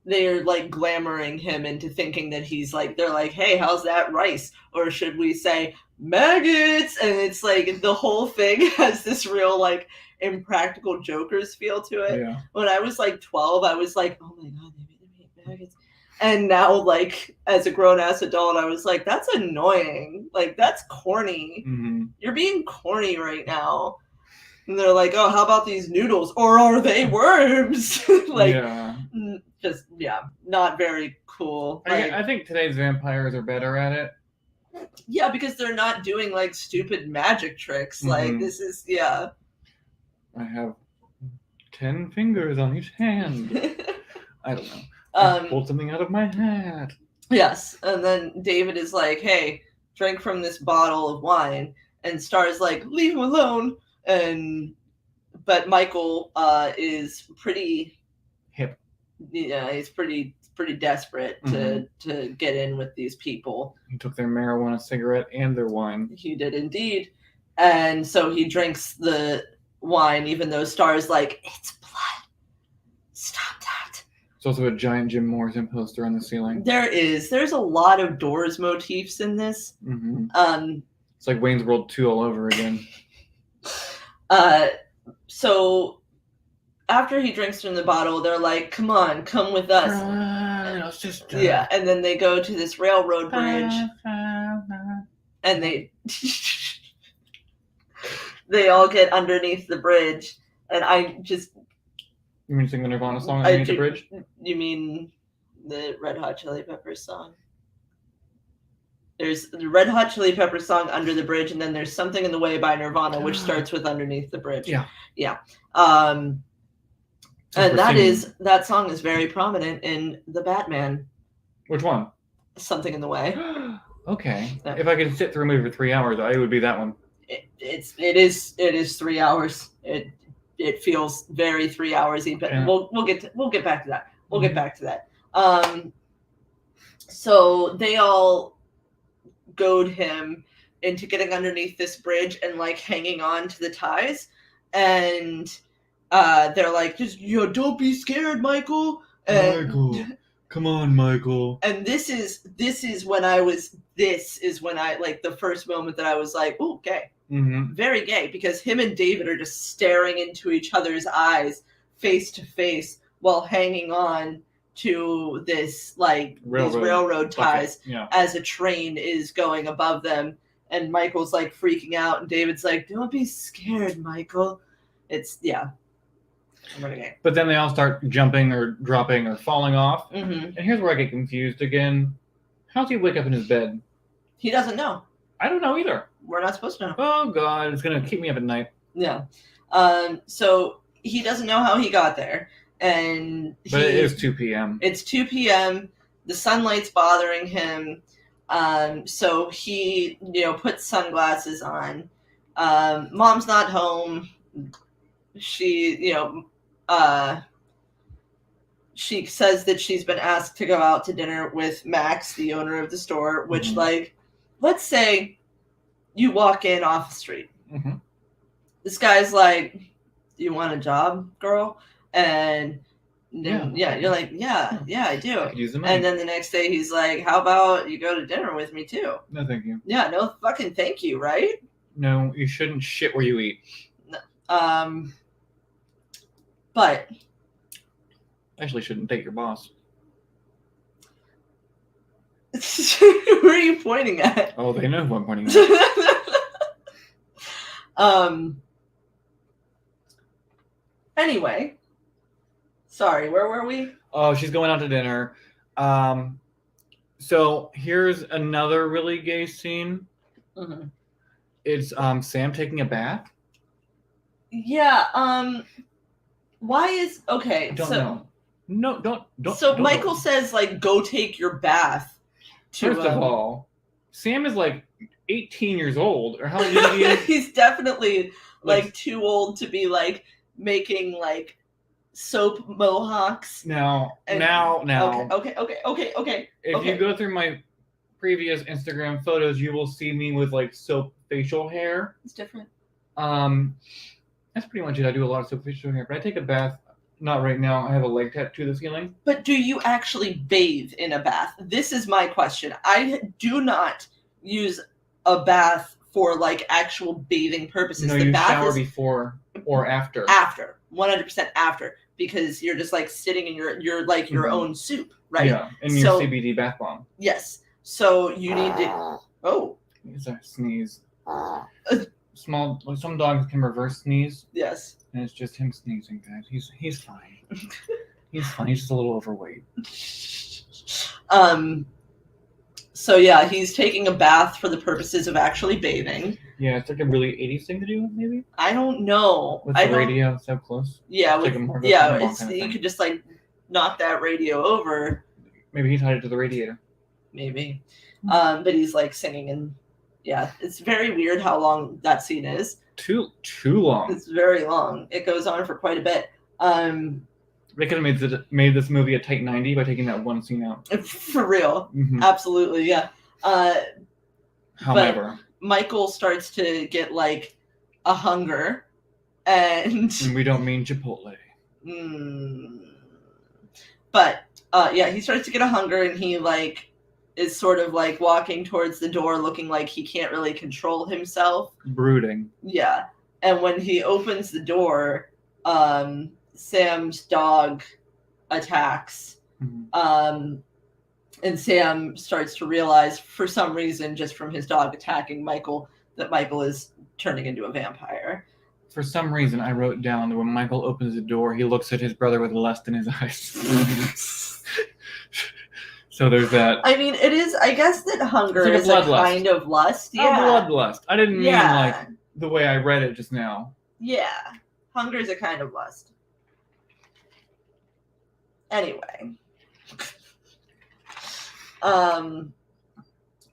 They're like glamoring him into thinking that he's like, they're like, hey, how's that rice? Or should we say maggots? And it's like the whole thing has this real like impractical Joker's feel to it. Yeah. When I was like 12, I was like, oh my god, they made him hate maggots. And now, like, as a grown-ass adult, I was like, that's annoying. Like, that's corny. Mm-hmm. You're being corny right now. And they're like, oh, how about these noodles? Or are they worms? Like, yeah. just, yeah, not very cool. Like, I think today's vampires are better at it. yeah, because they're not doing, like, stupid magic tricks. Like, Mhm. this is, yeah. I have 10 fingers on each hand. I don't know. I pulled something out of my hat. Yes, and then David is like, hey, drink from this bottle of wine. And Star's like, leave him alone. But Michael is pretty hip. Yeah, he's pretty desperate to get in with these people. He took their marijuana cigarette and their wine. He did indeed. And so he drinks the wine, even though Star's like, it's blood. Stop that. There's also a giant Jim Morrison poster on the ceiling. There's a lot of Doors motifs in this. Mm-hmm. It's like Wayne's World 2 all over again. So after he drinks from the bottle, they're like, come on, come with us. Yeah, and then they go to this railroad bridge. And they all get underneath the bridge. And I just... You mean sing the Nirvana song underneath the bridge? You mean the Red Hot Chili Peppers song? There's the Red Hot Chili Peppers song, Under the Bridge, and then there's Something in the Way by Nirvana, which starts with Underneath the Bridge. Yeah. Yeah. And that song is very prominent in the Batman. Which one? Something in the Way. Okay. Yeah. If I could sit through a movie for 3 hours, it would be that one. It is 3 hours. It feels very 3 hours. But yeah. We'll get back to that. We'll get back to that. So they all goad him into getting underneath this bridge and like hanging on to the ties, and they're like, just don't be scared, Michael. And, Michael, come on, Michael. And this is when I like the first moment that I was like, oh, gay. Mm-hmm. Very gay, because him and David are just staring into each other's eyes face to face while hanging on to this like these railroad ties as a train is going above them, and Michael's like freaking out and David's like, don't be scared, Michael. It's I'm running gay. But then they all start jumping or dropping or falling off. Mm-hmm. And here's where I get confused again. How's he wake up in his bed? He doesn't know. I don't know either. We're not supposed to know. Oh god, it's gonna keep me up at night. Yeah. So he doesn't know how he got there. But it is 2 p.m. It's 2 p.m. The sunlight's bothering him. So he, puts sunglasses on. Mom's not home. She, she says that she's been asked to go out to dinner with Max, the owner of the store, which, let's say you walk in off the street. Mm-hmm. This guy's like, do you want a job, girl? And then, you're like, yeah, I do. I could use the money. And then the next day he's like, how about you go to dinner with me too? No, thank you. Yeah, no fucking thank you, right? No, you shouldn't shit where you eat. But actually shouldn't date your boss. Who are you pointing at? Oh, they know who I'm pointing at. Anyway. Sorry, where were we? Oh, she's going out to dinner. So here's another really gay scene. Mm-hmm. It's Sam taking a bath. Yeah. Why is okay? I don't know. No, don't. So don't Michael says like, "Go take your bath." First of all, Sam is like 18 years old, or how old is he? He's definitely like too old to be like making like soap mohawks. Now. Okay. If you go through my previous Instagram photos, you will see me with like soap facial hair. It's different. That's pretty much it. I do a lot of soap facial hair, but I take a bath. Not right now. I have a leg tattoo to the ceiling. But do you actually bathe in a bath? This is my question. I do not use a bath for like actual bathing purposes. No, the you bath shower is before or after. after, 100% after, because you're just like sitting in your like your own soup, right? Yeah, and your CBD bath bomb. Yes. So you need to. Oh. It's a sneeze. Small. Some dogs can reverse sneeze. Yes. And it's just him sneezing, guys. He's fine. He's fine. He's just a little overweight. So yeah, he's taking a bath for the purposes of actually bathing. Yeah, it's like a really 80s thing to do, maybe. I don't know. With the radio so close. Yeah, it's you could just like knock that radio over. Maybe he tied it to the radiator. Maybe. But he's like singing, and yeah, it's very weird how long that scene is. Too long. It's very long. It goes on for quite a bit. They could have made this movie a tight 90 by taking that one scene out. For real. Mm-hmm. Absolutely, yeah. However, Michael starts to get like a hunger, and we don't mean Chipotle. But yeah, he starts to get a hunger, and he like is sort of like walking towards the door, looking like he can't really control himself. Brooding. Yeah, and when he opens the door, Sam's dog attacks. Mm-hmm. And Sam starts to realize, for some reason, just from his dog attacking Michael, that Michael is turning into a vampire. For some reason, I wrote down that when Michael opens the door, he looks at his brother with lust in his eyes. So there's that. I mean, it is. I guess that hunger like is a kind of lust. Yeah, bloodlust. I didn't mean like the way I read it just now. Yeah, hunger is a kind of lust. Anyway.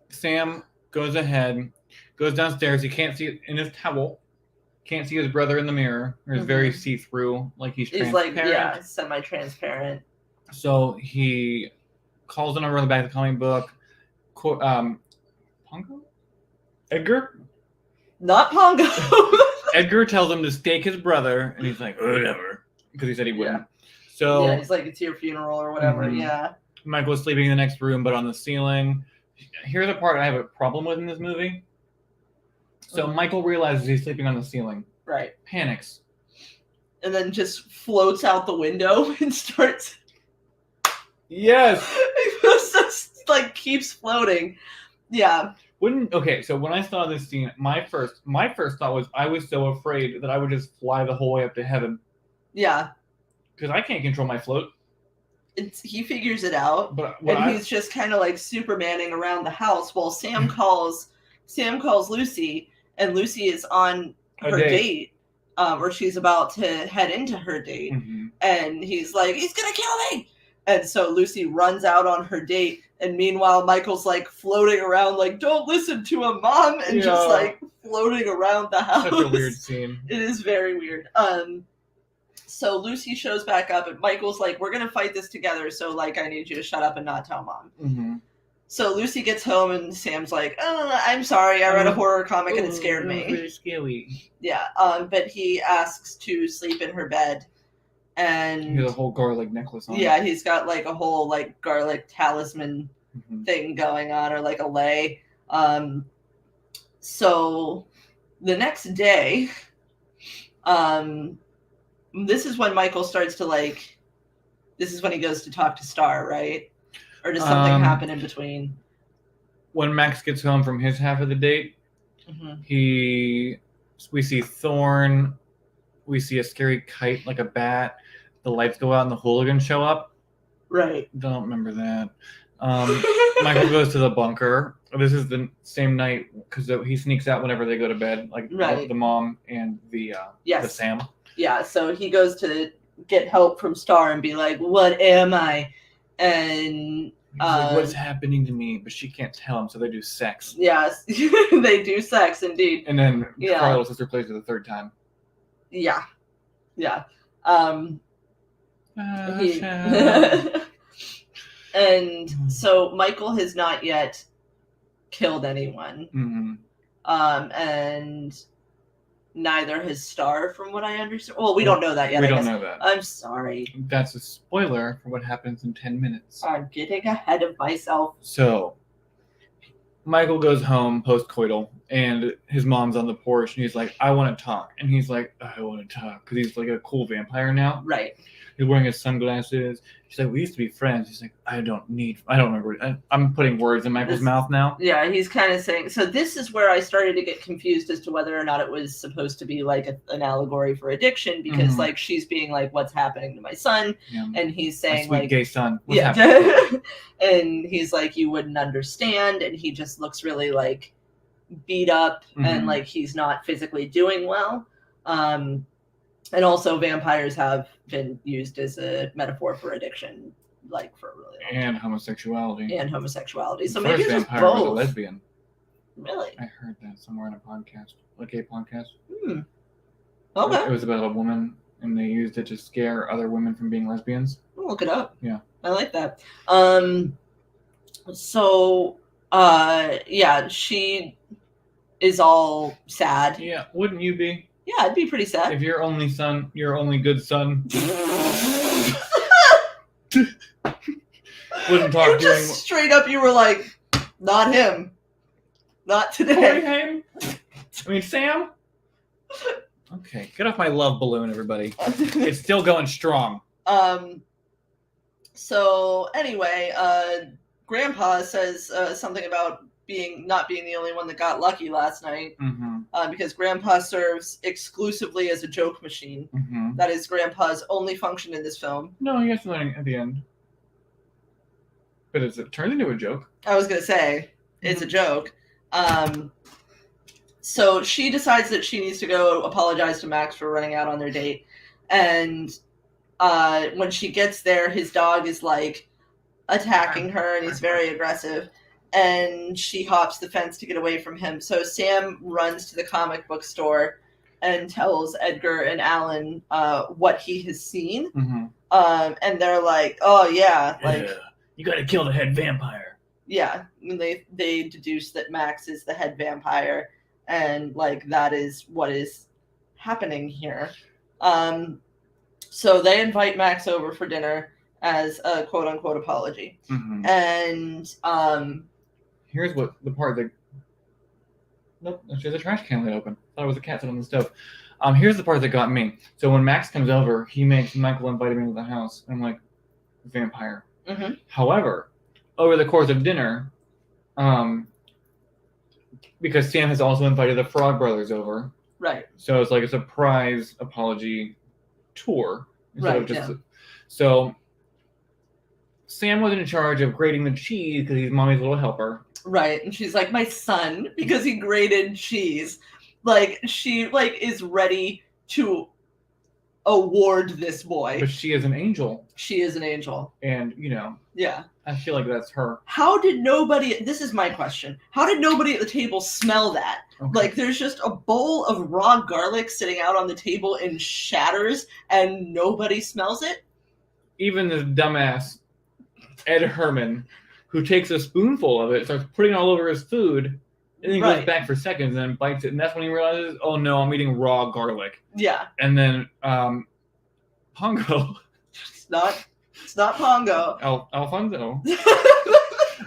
Sam goes ahead, goes downstairs. He can't see it in his towel. Can't see his brother in the mirror. It's very see-through, like he's transparent. Like, yeah, semi-transparent. So he calls the number on the back of the comic book. Pongo? Edgar? Not Pongo. Edgar tells him to stake his brother, and he's like, whatever, because he said he wouldn't. Yeah. So yeah, he's like, it's your funeral or whatever. Mm-hmm. Yeah. Michael's sleeping in the next room, but on the ceiling. Here's the part I have a problem with in this movie. So Michael realizes he's sleeping on the ceiling. Right. Panics. And then just floats out the window and starts. Yes. Just like keeps floating. Yeah. So when I saw this scene, my first thought was I was so afraid that I would just fly the whole way up to heaven. Yeah. Because I can't control my float. He figures it out, he's just kind of like Supermaning around the house while Sam calls Lucy, and Lucy is on her date, or she's about to head into her date, and he's like, he's gonna kill me, and so Lucy runs out on her date, and meanwhile Michael's like floating around like, don't listen to him, Mom, and just like floating around the house. Such a weird scene. It is very weird. So Lucy shows back up, and Michael's like, we're going to fight this together, so, like, I need you to shut up and not tell Mom. Mm-hmm. So Lucy gets home, and Sam's like, I'm sorry, I read a horror comic, and it scared me. Really scary. Yeah, but he asks to sleep in her bed, and... He has a whole garlic necklace on. Yeah, he's got, like, a whole, like, garlic talisman thing going on, or, like, a lei. So the next day... this is when Michael starts to like. This is when he goes to talk to Star, right? Or does something happen in between? When Max gets home from his half of the date, we see Thorn. We see a scary kite, like a bat. The lights go out and the hooligans show up. Right. Don't remember that. Michael goes to the bunker. This is the same night because he sneaks out whenever they go to bed, like the mom and the Sam. Yeah, so he goes to get help from Star and be like, what am I? And like, what's happening to me? But she can't tell him, so they do sex. Yes, they do sex, indeed. And then Carla's sister plays it the third time. Yeah. And so Michael has not yet killed anyone. Mm-hmm. And neither has Star, from what I understand. Well, we don't know that yet. We I don't guess. know that. I'm sorry. That's a spoiler for what happens in 10 minutes. I'm getting ahead of myself. So, Michael goes home post-coital, and his mom's on the porch, and he's like, I want to talk. And he's like, I want to talk, because he's like a cool vampire now. Right. He's wearing his sunglasses. She's like, we used to be friends. He's like, I don't remember. I'm putting words in Michael's mouth now. Yeah, he's kind of saying, so this is where I started to get confused as to whether or not it was supposed to be like an allegory for addiction, because like she's being like, what's happening to my son? Yeah. And he's saying my sweet like, gay son. What's happening? And he's like, you wouldn't understand. And he just looks really like beat up and like he's not physically doing well. And also vampires have been used as a metaphor for addiction, like for a really long time. And homosexuality. So the maybe first it's vampire both. was a lesbian. Really? I heard that somewhere in a podcast, a gay podcast. Okay. It was about a woman, and they used it to scare other women from being lesbians. I'll look it up. Yeah. I like that. So, yeah, she is all sad. Yeah, wouldn't you be? Yeah, I'd be pretty sad. If your only good son, wouldn't talk you just straight up, you were like, not him. Not today. Sam? Okay, get off my love balloon, everybody. It's still going strong. So, anyway, Grandpa says something about not being the only one that got lucky last night, because Grandpa serves exclusively as a joke machine. That is Grandpa's only function in this film. No, he has something at the end, but it turns into a joke. I was gonna say it's a joke. So she decides that she needs to go apologize to Max for running out on their date, and when she gets there, his dog is like attacking her, and he's very aggressive. And she hops the fence to get away from him. So Sam runs to the comic book store and tells Edgar and Alan what he has seen. And they're like, "Oh yeah, like you got to kill the head vampire." Yeah, and they deduce that Max is the head vampire, and like that is what is happening here. So they invite Max over for dinner as a quote unquote apology, and here's what the part that... Nope, there's a trash can lid open. I thought it was a cat sitting on the stove. Here's the part that got me. So when Max comes over, he makes Michael invite him into the house. I'm like, vampire. However, over the course of dinner, because Sam has also invited the Frog Brothers over. Right. So it's like a surprise apology tour. So Sam was in charge of grating the cheese because he's mommy's little helper. Right, and she's like, my son, because he grated cheese. Like, she, like, is ready to award this boy. But she is an angel. She is an angel. And, you know. Yeah. I feel like that's her. How did nobody, this is my question, how did nobody at the table smell that? Okay. Like, there's just a bowl of raw garlic sitting out on the table in shatters, and nobody smells it? Even this dumbass Ed Herman, who takes a spoonful of it, starts putting it all over his food, and then he goes back for seconds and then bites it, and that's when he realizes, oh no, I'm eating raw garlic. Yeah. And then Pongo. It's not Pongo. Alfonso.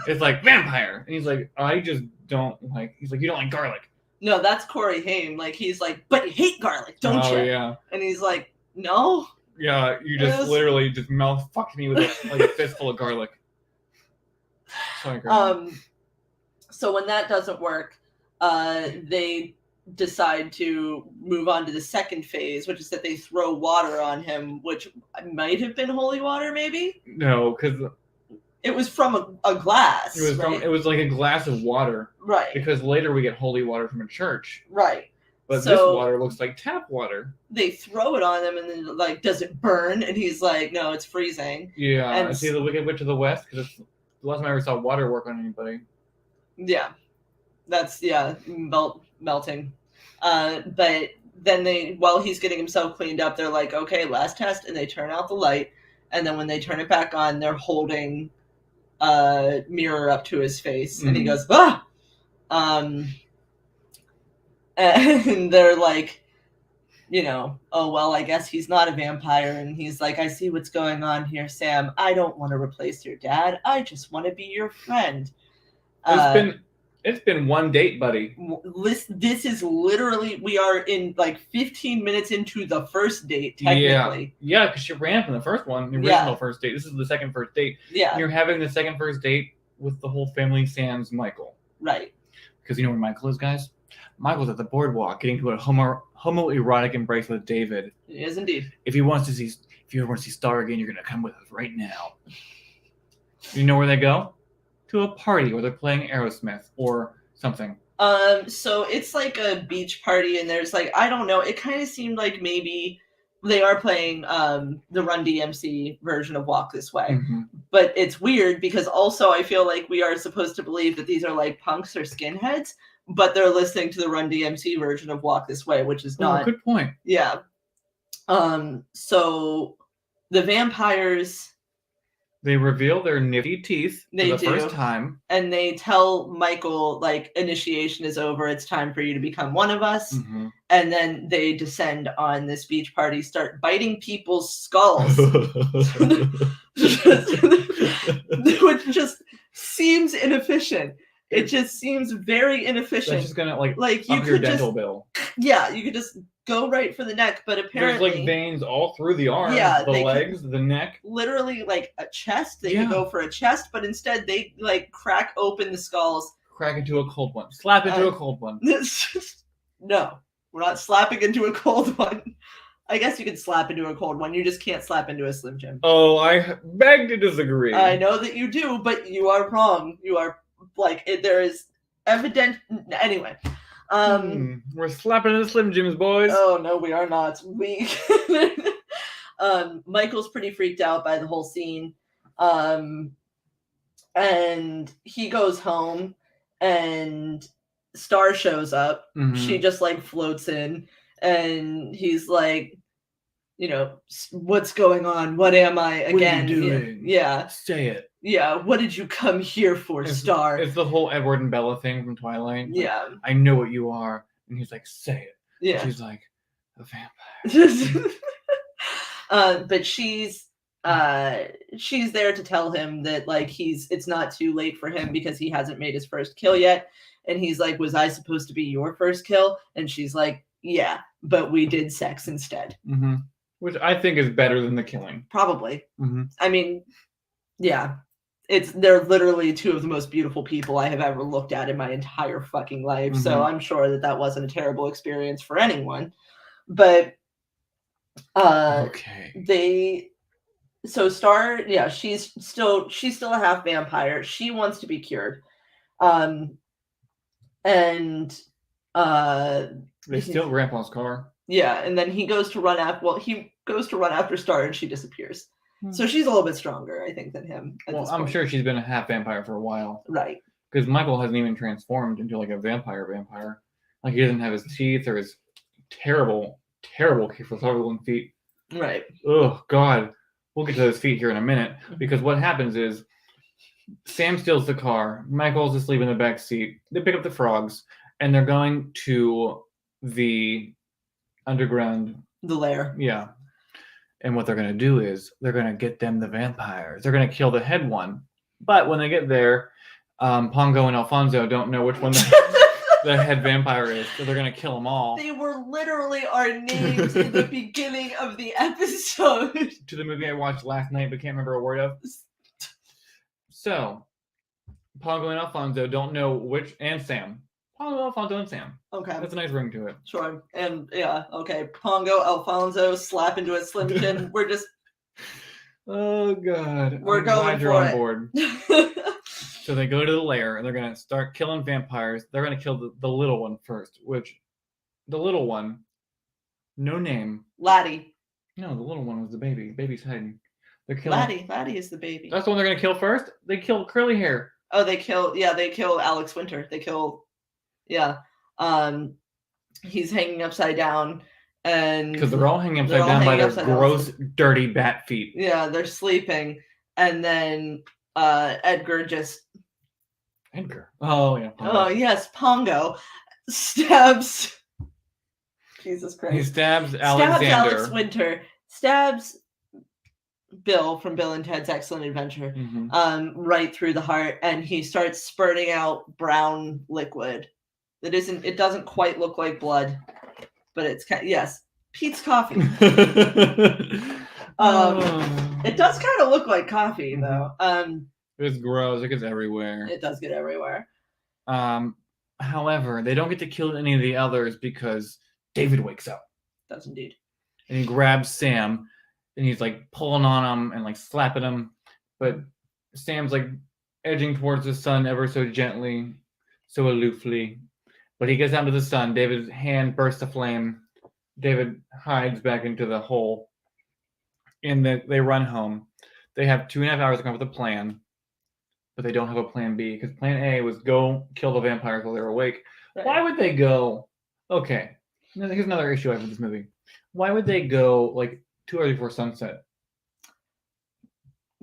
It's like vampire, and he's like, I just don't like. He's like, you don't like garlic. No, that's Corey Haim. Like he's like, but you hate garlic, don't you? Oh yeah. And he's like, no. Yeah, you just literally just mouth fucked me with like a fistful of garlic. So when that doesn't work, they decide to move on to the second phase, which is that they throw water on him, which might have been holy water, maybe. No, because it was from a glass. It was from. It was like a glass of water. Right. Because later we get holy water from a church. Right. But this water looks like tap water. They throw it on him, and then like, does it burn? And he's like, no, it's freezing. Yeah. And see the Wicked Witch of the West, because it's the last time I ever saw water work on anybody. Yeah. That's melting. But then while he's getting himself cleaned up, they're like, okay, last test, and they turn out the light, and then when they turn it back on, they're holding a mirror up to his face, and he goes, ah! And they're like, oh, well, I guess he's not a vampire. And he's like, I see what's going on here, Sam. I don't want to replace your dad. I just want to be your friend. It's been one date, buddy. This is literally, we are in like 15 minutes into the first date, technically. Yeah, because she ran from the first one, the original first date. This is the second first date. Yeah. And you're having the second first date with the whole family sans Michael. Right. Because you know where Michael is, guys? Michael's at the boardwalk getting to a homoerotic embrace with David. He is indeed. If you ever want to see Star again, you're going to come with us right now. You know where they go? To a party where they're playing Aerosmith or something. So it's like a beach party, and there's like, I don't know, it kind of seemed like maybe they are playing the Run DMC version of Walk This Way. Mm-hmm. But it's weird because also I feel like we are supposed to believe that these are like punks or skinheads, but they're listening to the Run DMC version of Walk This Way, which is not. Good point. Yeah. So the vampires, they reveal their nifty teeth for the first time. And they tell Michael, like, initiation is over. It's time for you to become one of us. Mm-hmm. And then they descend on this beach party, start biting people's skulls. Which just seems inefficient. It just seems very inefficient. That's just going to, like you up your dental bill. Yeah, you could just go right for the neck, but apparently... There's, veins all through the arms, the legs, the neck. Literally, a chest. They could go for a chest, but instead they, crack open the skulls. Crack into a cold one. Slap into a cold one. No, we're not slapping into a cold one. I guess you could slap into a cold one. You just can't slap into a Slim Jim. Oh, I beg to disagree. I know that you do, but you are wrong. You are, there is evident... Anyway. We're slapping into Slim Jims, boys. Oh, no, we are not. Michael's pretty freaked out by the whole scene. And he goes home, and Star shows up. Mm-hmm. She just, floats in, and he's like, what's going on? What am I again? What are you doing? Yeah. Say it. Yeah, what did you come here for, Star? It's the whole Edward and Bella thing from Twilight. Yeah. I know what you are. And he's like, say it. Yeah. And she's like, a vampire. But she's there to tell him that, it's not too late for him because he hasn't made his first kill yet. And he's like, was I supposed to be your first kill? And she's like, yeah, but we did sex instead. Mm-hmm. Which I think is better than the killing. Probably. Mm-hmm. I mean, yeah. They're literally two of the most beautiful people I have ever looked at in my entire fucking life. Mm-hmm. So I'm sure that wasn't a terrible experience for anyone. But okay. So Star, yeah, she's still a half vampire. She wants to be cured. And they steal Grandpa's car. Yeah, and then he goes to run after Star, and she disappears. So she's a little bit stronger, I think, than him. Well, I'm sure she's been a half vampire for a while. Right. Because Michael hasn't even transformed into a vampire. Like, he doesn't have his teeth or his terrible Kiefer feet. Right. Oh, God. We'll get to those feet here in a minute. Because what happens is Sam steals the car. Michael's asleep in the back seat. They pick up the frogs. And they're going to the underground. The lair. Yeah. And what they're going to do is they're going to get them the vampires. They're going to kill the head one. But when they get there, Pongo and Alfonso don't know which one the head vampire is. So they're going to kill them all. They were literally our names in the beginning of the episode. To the movie I watched last night but can't remember a word of. So, Pongo and Alfonso don't know which... And Sam. Pongo, Alfonso, and Sam. Okay. That's a nice ring to it. Sure. And yeah, okay. Pongo, Alfonso, slap into a Slim Jim. We're just... Oh, God. We're going for on board. So they go to the lair, and they're going to start killing vampires. They're going to kill the little one first, which... The little one... No name. Laddie. No, the little one was the baby. Baby's hiding. They're killing... Laddie is the baby. That's the one they're going to kill first? They kill curly hair. Oh, they kill Alex Winter. They kill... Yeah. He's hanging upside down, and because they're all hanging upside down by their gross, dirty bat feet. Yeah, they're sleeping, and then Edgar just Edgar. Oh yeah. Oh yes, Pongo stabs. Jesus Christ. He stabs Stabs Alexander. Alex Winter. Stabs Bill from Bill and Ted's Excellent Adventure. Right through the heart, and he starts spurting out brown liquid. It doesn't quite look like blood, but it's yes, Pete's coffee. It does kind of look like coffee though. It's gross. It gets everywhere. It does get everywhere. However, they don't get to kill any of the others because David wakes up. Does indeed. And he grabs Sam, and he's like pulling on him and like slapping him, but Sam's like edging towards the sun ever so gently, so aloofly. But he gets down to the sun. David's hand bursts aflame. David hides back into the hole. And they run home. They have 2.5 hours to come up with a plan, but they don't have a plan B because plan A was go kill the vampires while they're awake. Right. Why would they go? Okay, here's another issue I have with this movie. Why would they go like too early before sunset?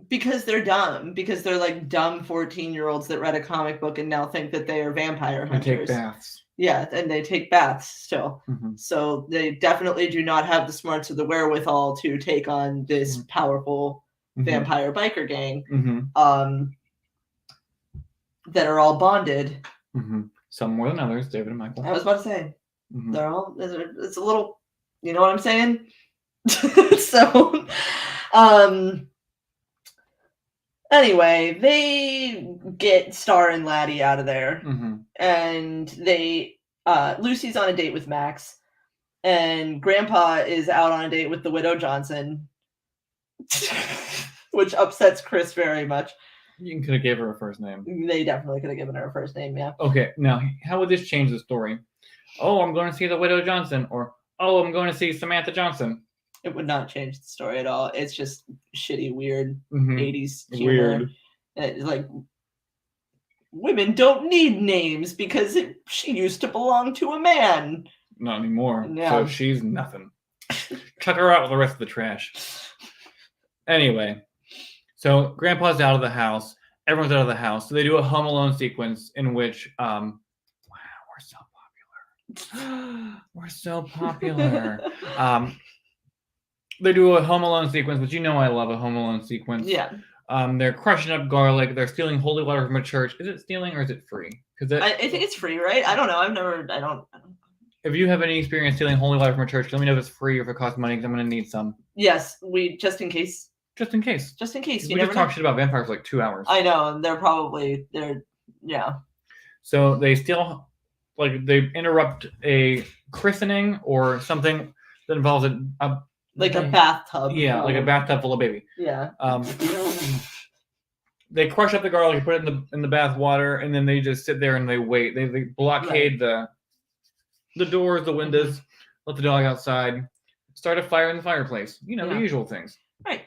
Because they're dumb. Because they're like dumb 14-year-olds that read a comic book and now think that they are vampire hunters. They take baths. Yeah, and they take baths still. So they definitely do not have the smarts or the wherewithal to take on this powerful vampire biker gang that are all bonded. Some more than others, David and Michael. I was about to say. They're all, it's a little, you know what I'm saying? So, anyway, they get Star and Laddie out of there, and they Lucy's on a date with Max, and Grandpa is out on a date with the Widow Johnson, which upsets Chris very much. You could have gave her a first name. They definitely could have given her a first name, yeah. Okay, now how would this change the story? Oh, I'm going to see the Widow Johnson, or oh, I'm going to see Samantha Johnson. It would not change the story at all. It's just shitty, weird 80s humor. Weird. Like, women don't need names because she used to belong to a man. Not anymore. Yeah. So she's nothing. Chuck her out with the rest of the trash. Anyway, so Grandpa's out of the house. Everyone's out of the house. So they do a Home Alone sequence in which, wow, we're so popular. We're so popular. They do a Home Alone sequence, which you know I love a Home Alone sequence. Yeah. They're crushing up garlic. They're stealing holy water from a church. Is it stealing or is it free? Because I think it's free, right? I don't know. I don't. If you have any experience stealing holy water from a church, let me know if it's free or if it costs money because I'm going to need some. Yes, just in case. Just in case. Just in case. We just talk shit about vampires for like 2 hours. I know, and they're yeah. So they steal, like they interrupt a christening or something that involves a bathtub. Yeah, like a bathtub full of baby. Yeah. They crush up the garlic, put it in the bath water, and then they just sit there and they wait. They blockade the doors, the windows, let the dog outside, start a fire in the fireplace. You know, the usual things. Right.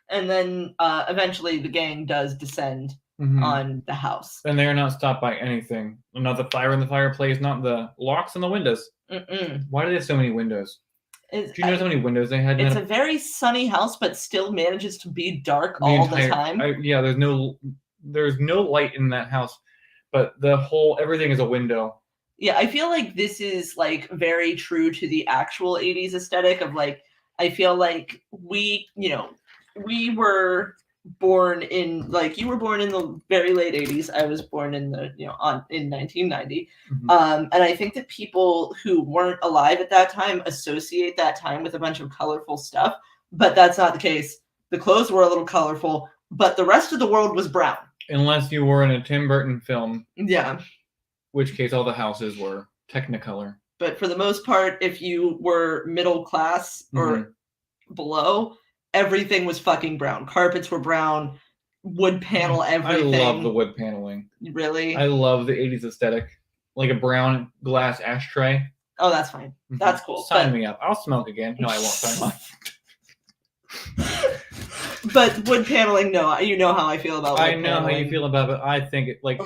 And then eventually the gang does descend on the house. And they are not stopped by anything. Not the fire in the fireplace, not the locks on the windows. Why do they have so many windows? Do you know how many windows they had? It's a very sunny house, but still manages to be dark all the time. There's no light in that house, but everything is a window. Yeah, I feel like this is like very true to the actual 80s aesthetic of like, I feel like we were born in, like, you were born in the very late 80s. I was born in in 1990. And I think that people who weren't alive at that time associate that time with a bunch of colorful stuff, but that's not the case. The clothes were a little colorful, but the rest of the world was brown. Unless you were in a Tim Burton film. Yeah. Which case all the houses were Technicolor. But for the most part, if you were middle class or below, everything was fucking brown. Carpets were brown, wood panel, everything. I love the wood paneling. Really? I love the 80s aesthetic. Like a brown glass ashtray. Oh, that's fine. That's cool. Sign me up. I'll smoke again. No, I won't. Sign up. But wood paneling, no. You know how I feel about wood paneling. I know how you feel about it. I think it, like,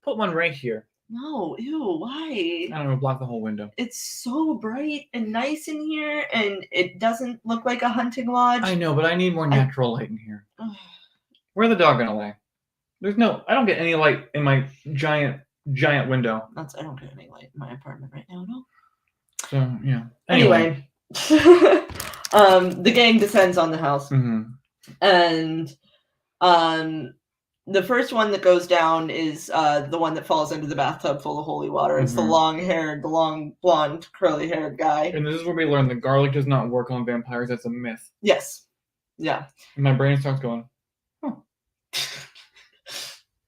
put one right here. No, ew, why? I don't know, block the whole window. It's so bright and nice in here, and it doesn't look like a hunting lodge. I know, but I need more natural light in here. Where's the dog gonna lay? I don't get any light in my giant window. I don't get any light in my apartment right now, no. So, yeah. Anyway. The gang descends on the house. Mm-hmm. And the first one that goes down is the one that falls into the bathtub full of holy water. It's the long blonde, curly-haired guy. And this is where we learn that garlic does not work on vampires. That's a myth. Yes. Yeah. And my brain starts going,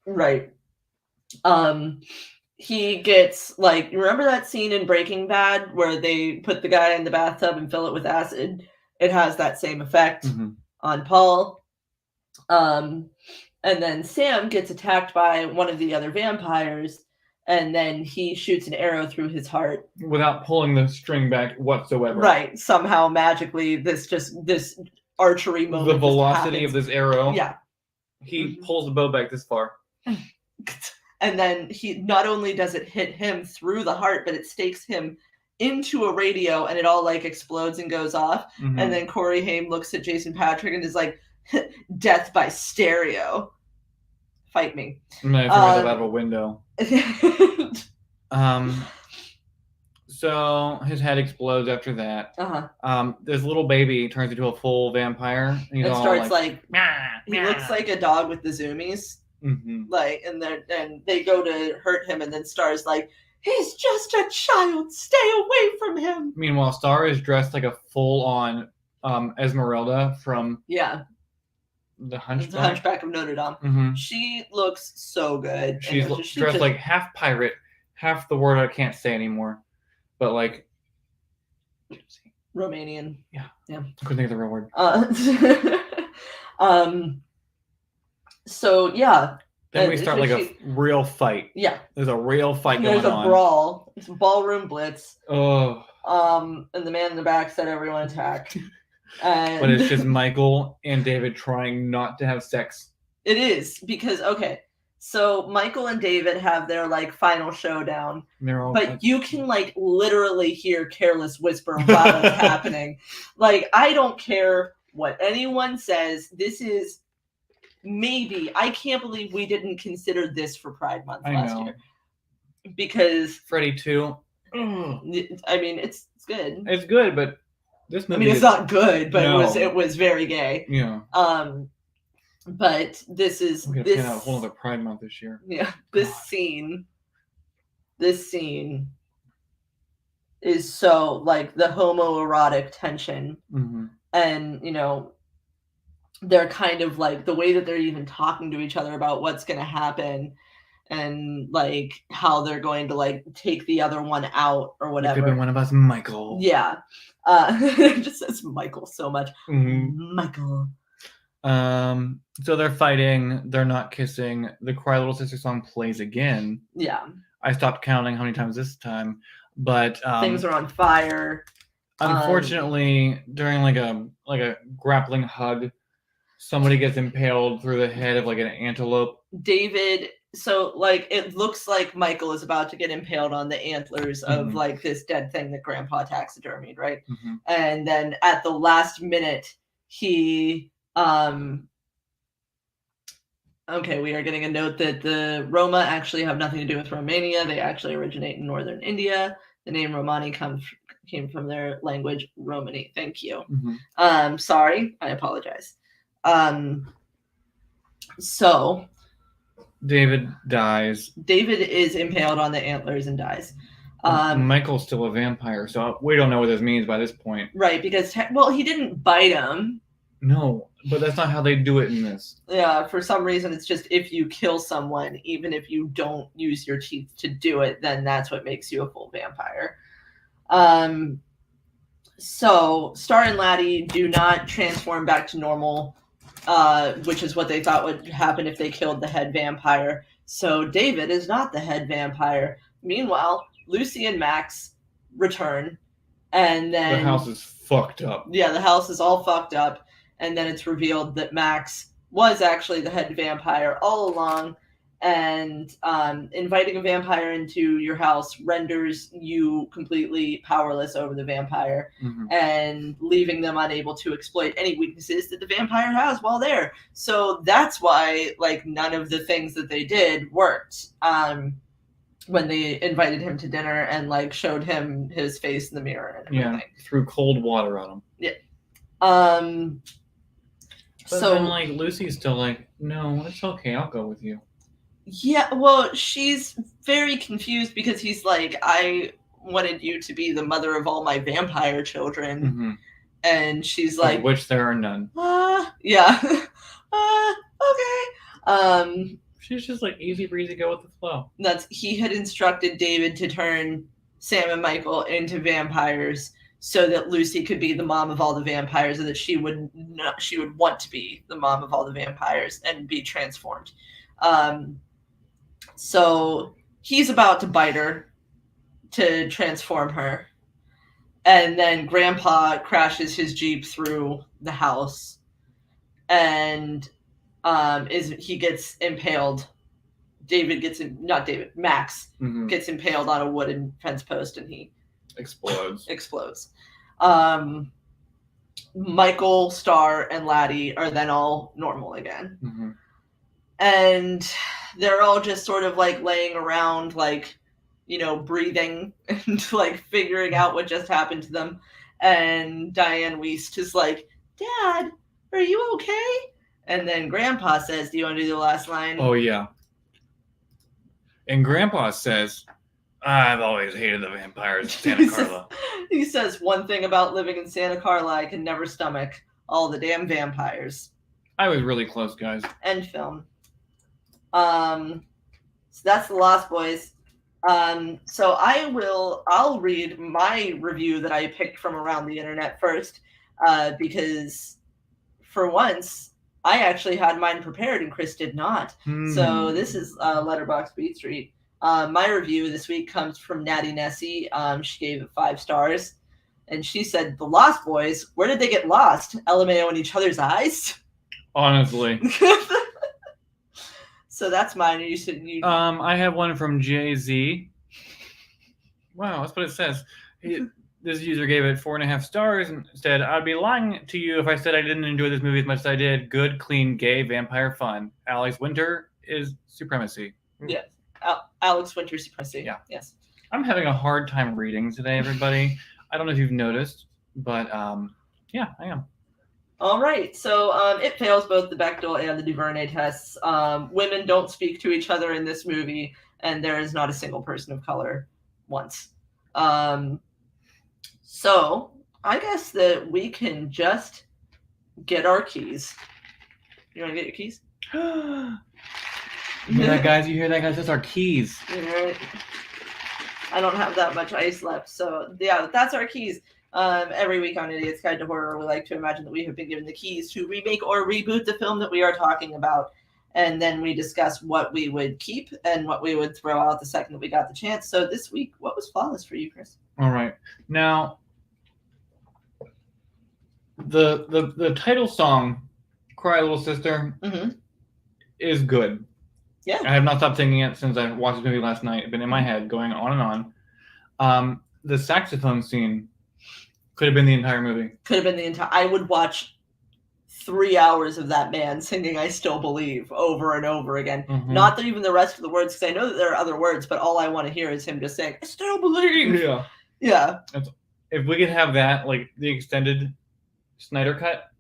Right. He gets, like, remember that scene in Breaking Bad where they put the guy in the bathtub and fill it with acid? It has that same effect on Paul. And then Sam gets attacked by one of the other vampires, and then he shoots an arrow through his heart. Without pulling the string back whatsoever. Right. Somehow, magically, this archery moment. The velocity of this arrow. Yeah. He pulls the bow back this far. And then not only does it hit him through the heart, but it stakes him into a radio, and it all like explodes and goes off. Mm-hmm. And then Corey Haim looks at Jason Patrick and is like, "Death by stereo. Fight me." And then I threw it out of a window. So his head explodes after that. This little baby turns into a full vampire. And he starts like he looks like a dog with the zoomies. Like, and they go to hurt him, and then Star's like, "He's just a child. Stay away from him." Meanwhile, Star is dressed like a full-on Esmeralda from the Hunchback of Notre Dame. She looks so good. She's dressed like half pirate, half the word I can't say anymore, but like Romanian. Yeah. I couldn't think of the real word. So yeah. Then we start a real fight. Yeah. There's a real fight going on. There's a brawl. It's a ballroom blitz. Oh. And the man in the back said everyone attack. But it's just Michael and David trying not to have sex. It is because so Michael and David have their like final showdown. But you can like literally hear Careless Whisper while it's happening. Like, I don't care what anyone says. This is I can't believe we didn't consider this for Pride Month last year. Because Freddy 2. I mean, it's good. It's good, but this movie. I mean, it's not good, but it was very gay. Yeah. But this is We're gonna a whole other Pride Month this year. Yeah. This scene is so like the homoerotic tension, and they're kind of like the way that they're even talking to each other about what's going to happen, and like how they're going to like take the other one out or whatever. It could be one of us, Michael. Yeah. It just says Michael so much. Michael. So they're fighting. They're not kissing. The Cry Little Sister song plays again. Yeah. I stopped counting how many times this time, but things are on fire. Unfortunately, during like a grappling hug, somebody gets impaled through the head of like an antelope. David, so like it looks like Michael is about to get impaled on the antlers of like this dead thing that Grandpa taxidermied, right? And then at the last minute, he okay, we are getting a note that the Roma actually have nothing to do with Romania. They actually originate in northern India. The name Romani came from their language, Romani. Thank you. Sorry, I apologize. So David dies. David is impaled on the antlers and dies. Michael's still a vampire, so we don't know what this means by this point. Right, because he didn't bite him. No, but that's not how they do it in this. Yeah, for some reason it's just if you kill someone, even if you don't use your teeth to do it, then that's what makes you a full vampire. So Star and Laddie do not transform back to normal, which is what they thought would happen if they killed the head vampire. So David is not the head vampire. Meanwhile, Lucy and Max return, and then the house is fucked up. Yeah, the house is all fucked up, and then it's revealed that Max was actually the head vampire all along, and inviting a vampire into your house renders you completely powerless over the vampire, and leaving them unable to exploit any weaknesses that the vampire has while there. So that's why like none of the things that they did worked when they invited him to dinner and like showed him his face in the mirror and everything. Threw cold water on him. But So then like Lucy's still like, no, it's okay, I'll go with you. Yeah, well, she's very confused because he's like, I wanted you to be the mother of all my vampire children. And she's like, of which there are none. Yeah. Okay. She's just like easy breezy, go with the flow. He had instructed David to turn Sam and Michael into vampires so that Lucy could be the mom of all the vampires, and that she would want to be the mom of all the vampires and be transformed. So he's about to bite her to transform her. And then Grandpa crashes his Jeep through the house. And he gets impaled. Max gets impaled on a wooden fence post, and he explodes. Michael, Star, and Laddie are then all normal again. And they're all just sort of like laying around, like, you know, breathing and like figuring out what just happened to them. And Diane Wiest is like, Dad, are you okay? And then Grandpa says, do you want to do the last line? Oh, yeah. And Grandpa says, I've always hated the vampires in Santa Carla. He says, one thing about living in Santa Carla I can never stomach, all the damn vampires. I was really close, guys. End film. So that's The Lost Boys. So I'll read my review that I picked from around the internet first, because for once I actually had mine prepared and Chris did not. So this is Letterboxd Beat Street. My review this week comes from Natty Nessie. She gave it 5 stars, and she said, The Lost Boys, where did they get lost? LMAO in each other's eyes? Honestly. So that's mine. You said I have one from Jay-Z. Wow, that's what it says. This user gave it 4.5 stars and said, I'd be lying to you if I said I didn't enjoy this movie as much as I did. Good, clean, gay, vampire fun. Alex Winter is supremacy. Yes. Alex Winter supremacy. Yeah. Yes. I'm having a hard time reading today, everybody. I don't know if you've noticed, but yeah, I am. All right, so it fails both the Bechdel and the DuVernay tests. Women don't speak to each other in this movie, and there is not a single person of color once. So I guess that we can just get our keys. You want to get your keys? You hear that, guys? You hear that, guys? That's our keys. Right. I don't have that much ice left, so yeah, that's our keys. Every week on Idiot's Guide to Horror, we like to imagine that we have been given the keys to remake or reboot the film that we are talking about, and then we discuss what we would keep and what we would throw out the second that we got the chance. So this week, what was flawless for you, Chris? All right. Now, the title song, Cry Little Sister, is good. Yeah. I have not stopped singing it since I watched this movie last night. It's been in my head going on and on. The saxophone scene could have been the entire movie. Could have been the entire... I would watch 3 hours of that man singing I Still Believe over and over again. Not that even the rest of the words, because I know that there are other words, but all I want to hear is him just saying, I still believe. Yeah. Yeah. If we could have that, like the extended Snyder cut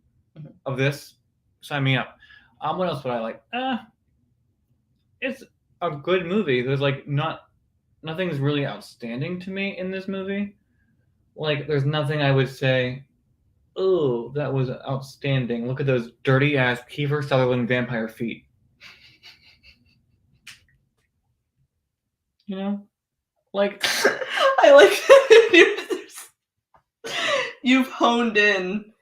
of this, sign me up. What else would I like? It's a good movie. There's like nothing's really outstanding to me in this movie. Like there's nothing I would say, oh, that was outstanding. Look at those dirty ass Kiefer Sutherland vampire feet. You know? Like I like you've honed in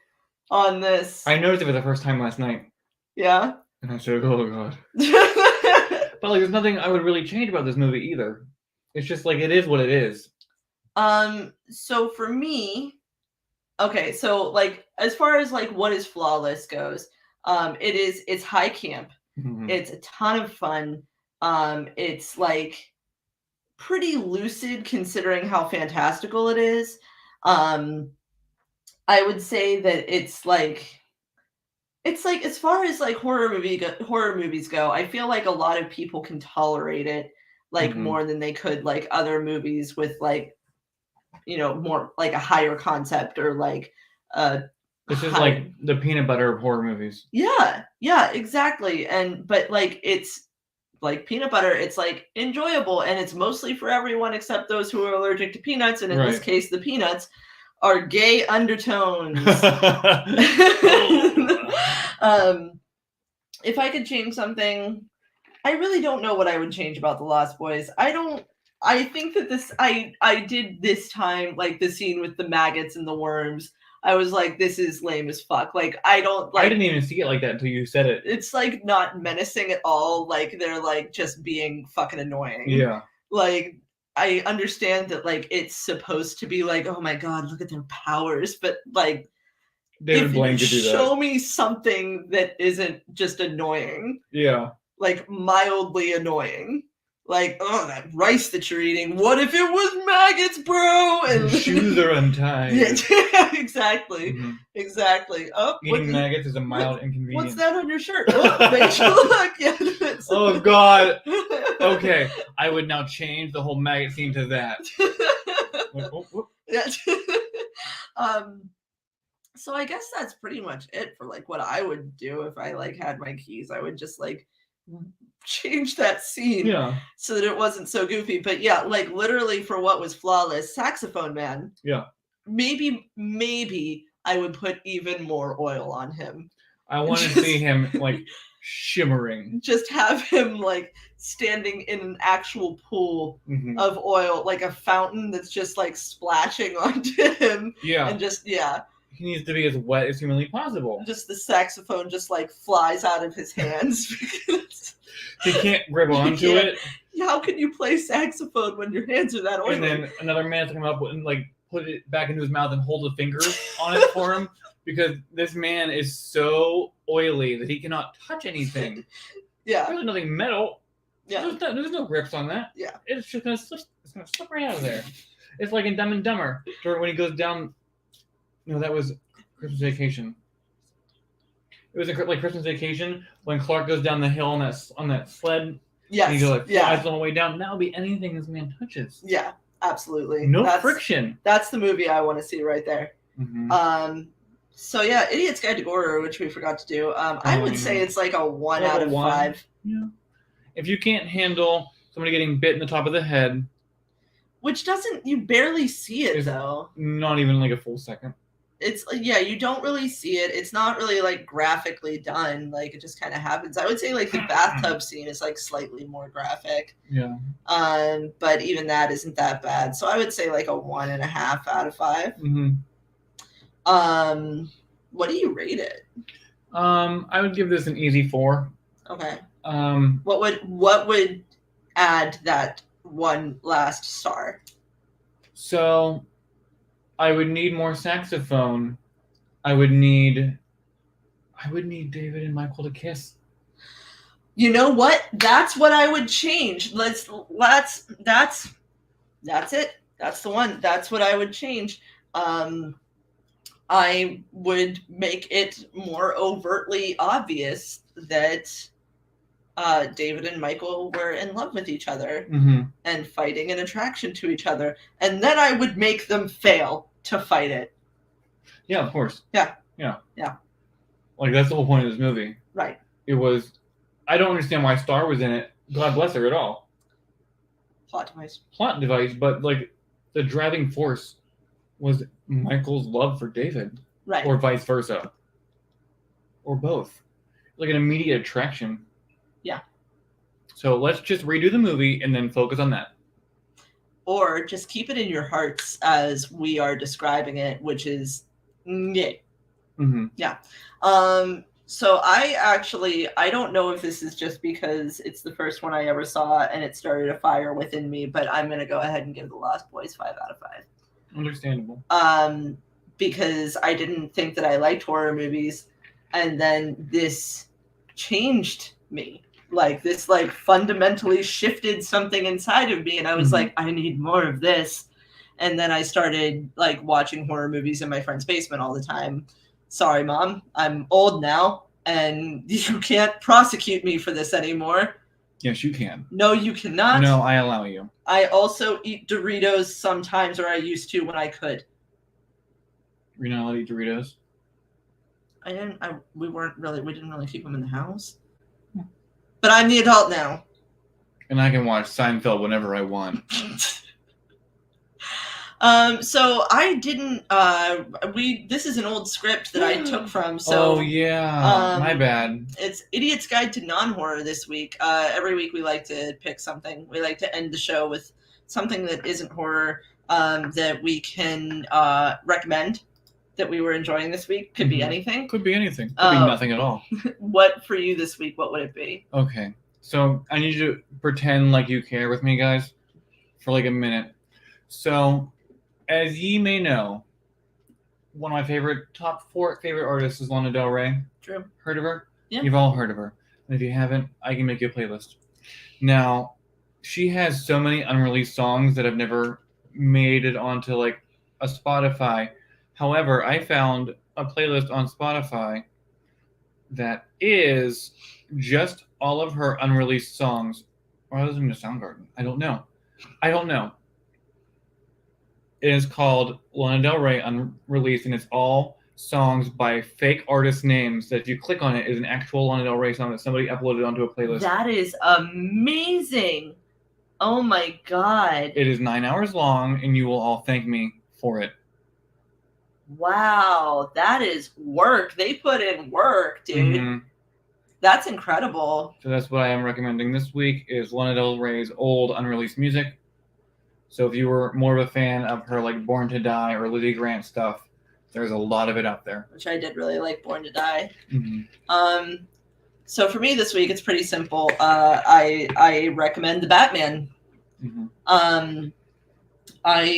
on this. I noticed it for the first time last night. Yeah. And I said, oh god. But like there's nothing I would really change about this movie either. It's just like it is what it is. So for me, okay, so like as far as like what is flawless goes, it's high camp. It's a ton of fun. It's like pretty lucid considering how fantastical it is. I would say that it's like as far as like horror movies go, I feel like a lot of people can tolerate it like Mhm. more than they could like other movies with like more like a higher concept or like a This is high. like the peanut butter of horror movies. Yeah, exactly. But like it's like peanut butter, it's like enjoyable and it's mostly for everyone except those who are allergic to peanuts. And in this Right. case, the peanuts are gay undertones. If I could change something, I really don't know what I would change about The Lost Boys. I think that I did this time, like the scene with the maggots and the worms. I was like, this is lame as fuck. Like, I don't like. I didn't even see it like that until you said it. It's like not menacing at all. Like, they're like just being fucking annoying. Yeah. Like, I understand that like it's supposed to be like, oh my god, look at their powers, but like, David Blaine could do that. Show me something that isn't just annoying. Yeah. Like mildly annoying. Like, oh, that rice that you're eating. What if it was maggots, bro? And your shoes are untied. Yeah, exactly. Mhm. Exactly. Oh, eating maggots is a mild inconvenience. What's that on your shirt? Oh, makes you look. Yeah, oh God. Okay, I would now change the whole maggot scene to that. Like, whoop, whoop. Yeah. So I guess that's pretty much it for like what I would do if I like had my keys. I would just like change that scene so that it wasn't so goofy. But yeah, like literally for what was flawless, Saxophone Man. Yeah. Maybe I would put even more oil on him. I want to see him like shimmering. Just have him like standing in an actual pool of oil, like a fountain that's just like splashing onto him. Yeah. And just he needs to be as wet as humanly possible. Just the saxophone just like flies out of his hands. He can't grab onto it. How can you play saxophone when your hands are that oily? And then another man to come up and like put it back into his mouth and hold the fingers on it for him because this man is so oily that he cannot touch anything. Yeah. There's nothing metal. Yeah. There's no grips on that. Yeah. It's just gonna slip. It's gonna slip right out of there. It's like in Dumb and Dumber, when he goes down. No, that was Christmas Vacation. It was like Christmas Vacation when Clark goes down the hill on that sled. Yes. And he goes flies on the way down. That would be anything this man touches. Yeah, absolutely. No friction. That's the movie I want to see right there. Mm-hmm. So yeah, Idiot's Guide to Horror, which we forgot to do. I would say it's like a 1 out of 5. Yeah. If you can't handle somebody getting bit in the top of the head, which you barely see it though. Not even like a full second. It's you don't really see it. It's not really like graphically done. Like it just kind of happens. I would say like the bathtub scene is like slightly more graphic. Yeah. But even that isn't that bad. So I would say like a 1.5 out of 5. Mm-hmm. What do you rate it? I would give this an easy 4. Okay. What would add that one last star? So I would need more saxophone. I would need David and Michael to kiss. You know what? That's what I would change. That's it. That's the one. That's what I would change. I would make it more overtly obvious that David and Michael were in love with each other and fighting an attraction to each other. And then I would make them fail to fight it. Yeah, of course. Yeah. Like, that's the whole point of this movie. Right. It was... I don't understand why Star was in it. God bless her at all. Plot device, but, like, the driving force was Michael's love for David. Right. Or vice versa. Or both. Like an immediate attraction. Yeah. So let's just redo the movie and then focus on that. Or just keep it in your hearts as we are describing it, which is yay. Mm-hmm. Yeah. So I don't know if this is just because it's the first one I ever saw and it started a fire within me, but I'm going to go ahead and give The Lost Boys 5 out of 5. Understandable. Because I didn't think that I liked horror movies, and then this changed me. like this like fundamentally shifted something inside of me, and I was like, I need more of this. And then I started like watching horror movies in my friend's basement all the time. Sorry, Mom, I'm old now, and you can't prosecute me for this anymore. Yes, you can. No, you cannot. No, I allow you. I also eat Doritos sometimes, or I used to when I could. You're not allowed to eat Doritos? We didn't really keep them in the house. But I'm the adult now. And I can watch Seinfeld whenever I want. So I didn't, this is an old script that I took from, so. Oh, yeah. My bad. It's Idiot's Guide to Non-Horror this week. Every week we like to pick something. We like to end the show with something that isn't horror, that we can, recommend that we were enjoying this week. Could be anything. Could be anything. Could be nothing at all. What for you this week? What would it be? Okay. So I need you to pretend like you care with me, guys, for like a minute. So, as ye may know, one of my top 4 favorite artists is Lana Del Rey. True. Heard of her? Yeah. You've all heard of her. And if you haven't, I can make you a playlist. Now, she has so many unreleased songs that have never made it onto like a Spotify. However, I found a playlist on Spotify that is just all of her unreleased songs. Or I was in the Soundgarden. I don't know. It is called Lana Del Rey Unreleased, and it's all songs by fake artist names that if you click on it is an actual Lana Del Rey song that somebody uploaded onto a playlist. That is amazing. Oh my God. It is 9 hours long, and you will all thank me for it. Wow, that is work. They put in work, dude. Mm-hmm. That's incredible. So that's what I am recommending this week is Lana Del Rey's old unreleased music. So if you were more of a fan of her like Born to Die or Lizzie Grant stuff, there's a lot of it out there. Which I did really like Born to Die. Mm-hmm. So for me this week, it's pretty simple. I recommend The Batman. Mm-hmm. I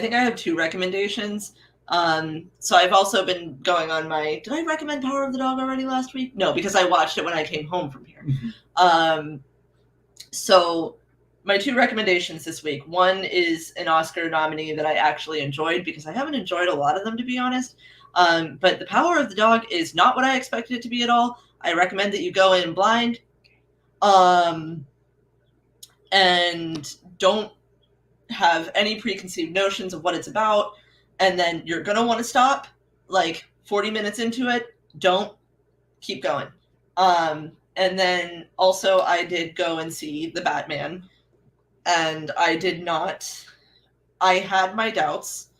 think I have 2 recommendations. So I've also been going on did I recommend Power of the Dog already last week? No, because I watched it when I came home from here. Mm-hmm. So my 2 recommendations this week. One is an Oscar nominee that I actually enjoyed because I haven't enjoyed a lot of them, to be honest. But The Power of the Dog is not what I expected it to be at all. I recommend that you go in blind, and don't have any preconceived notions of what it's about. And then you're going to want to stop like 40 minutes into it. Don't keep going. And then also I did go and see The Batman, and I had my doubts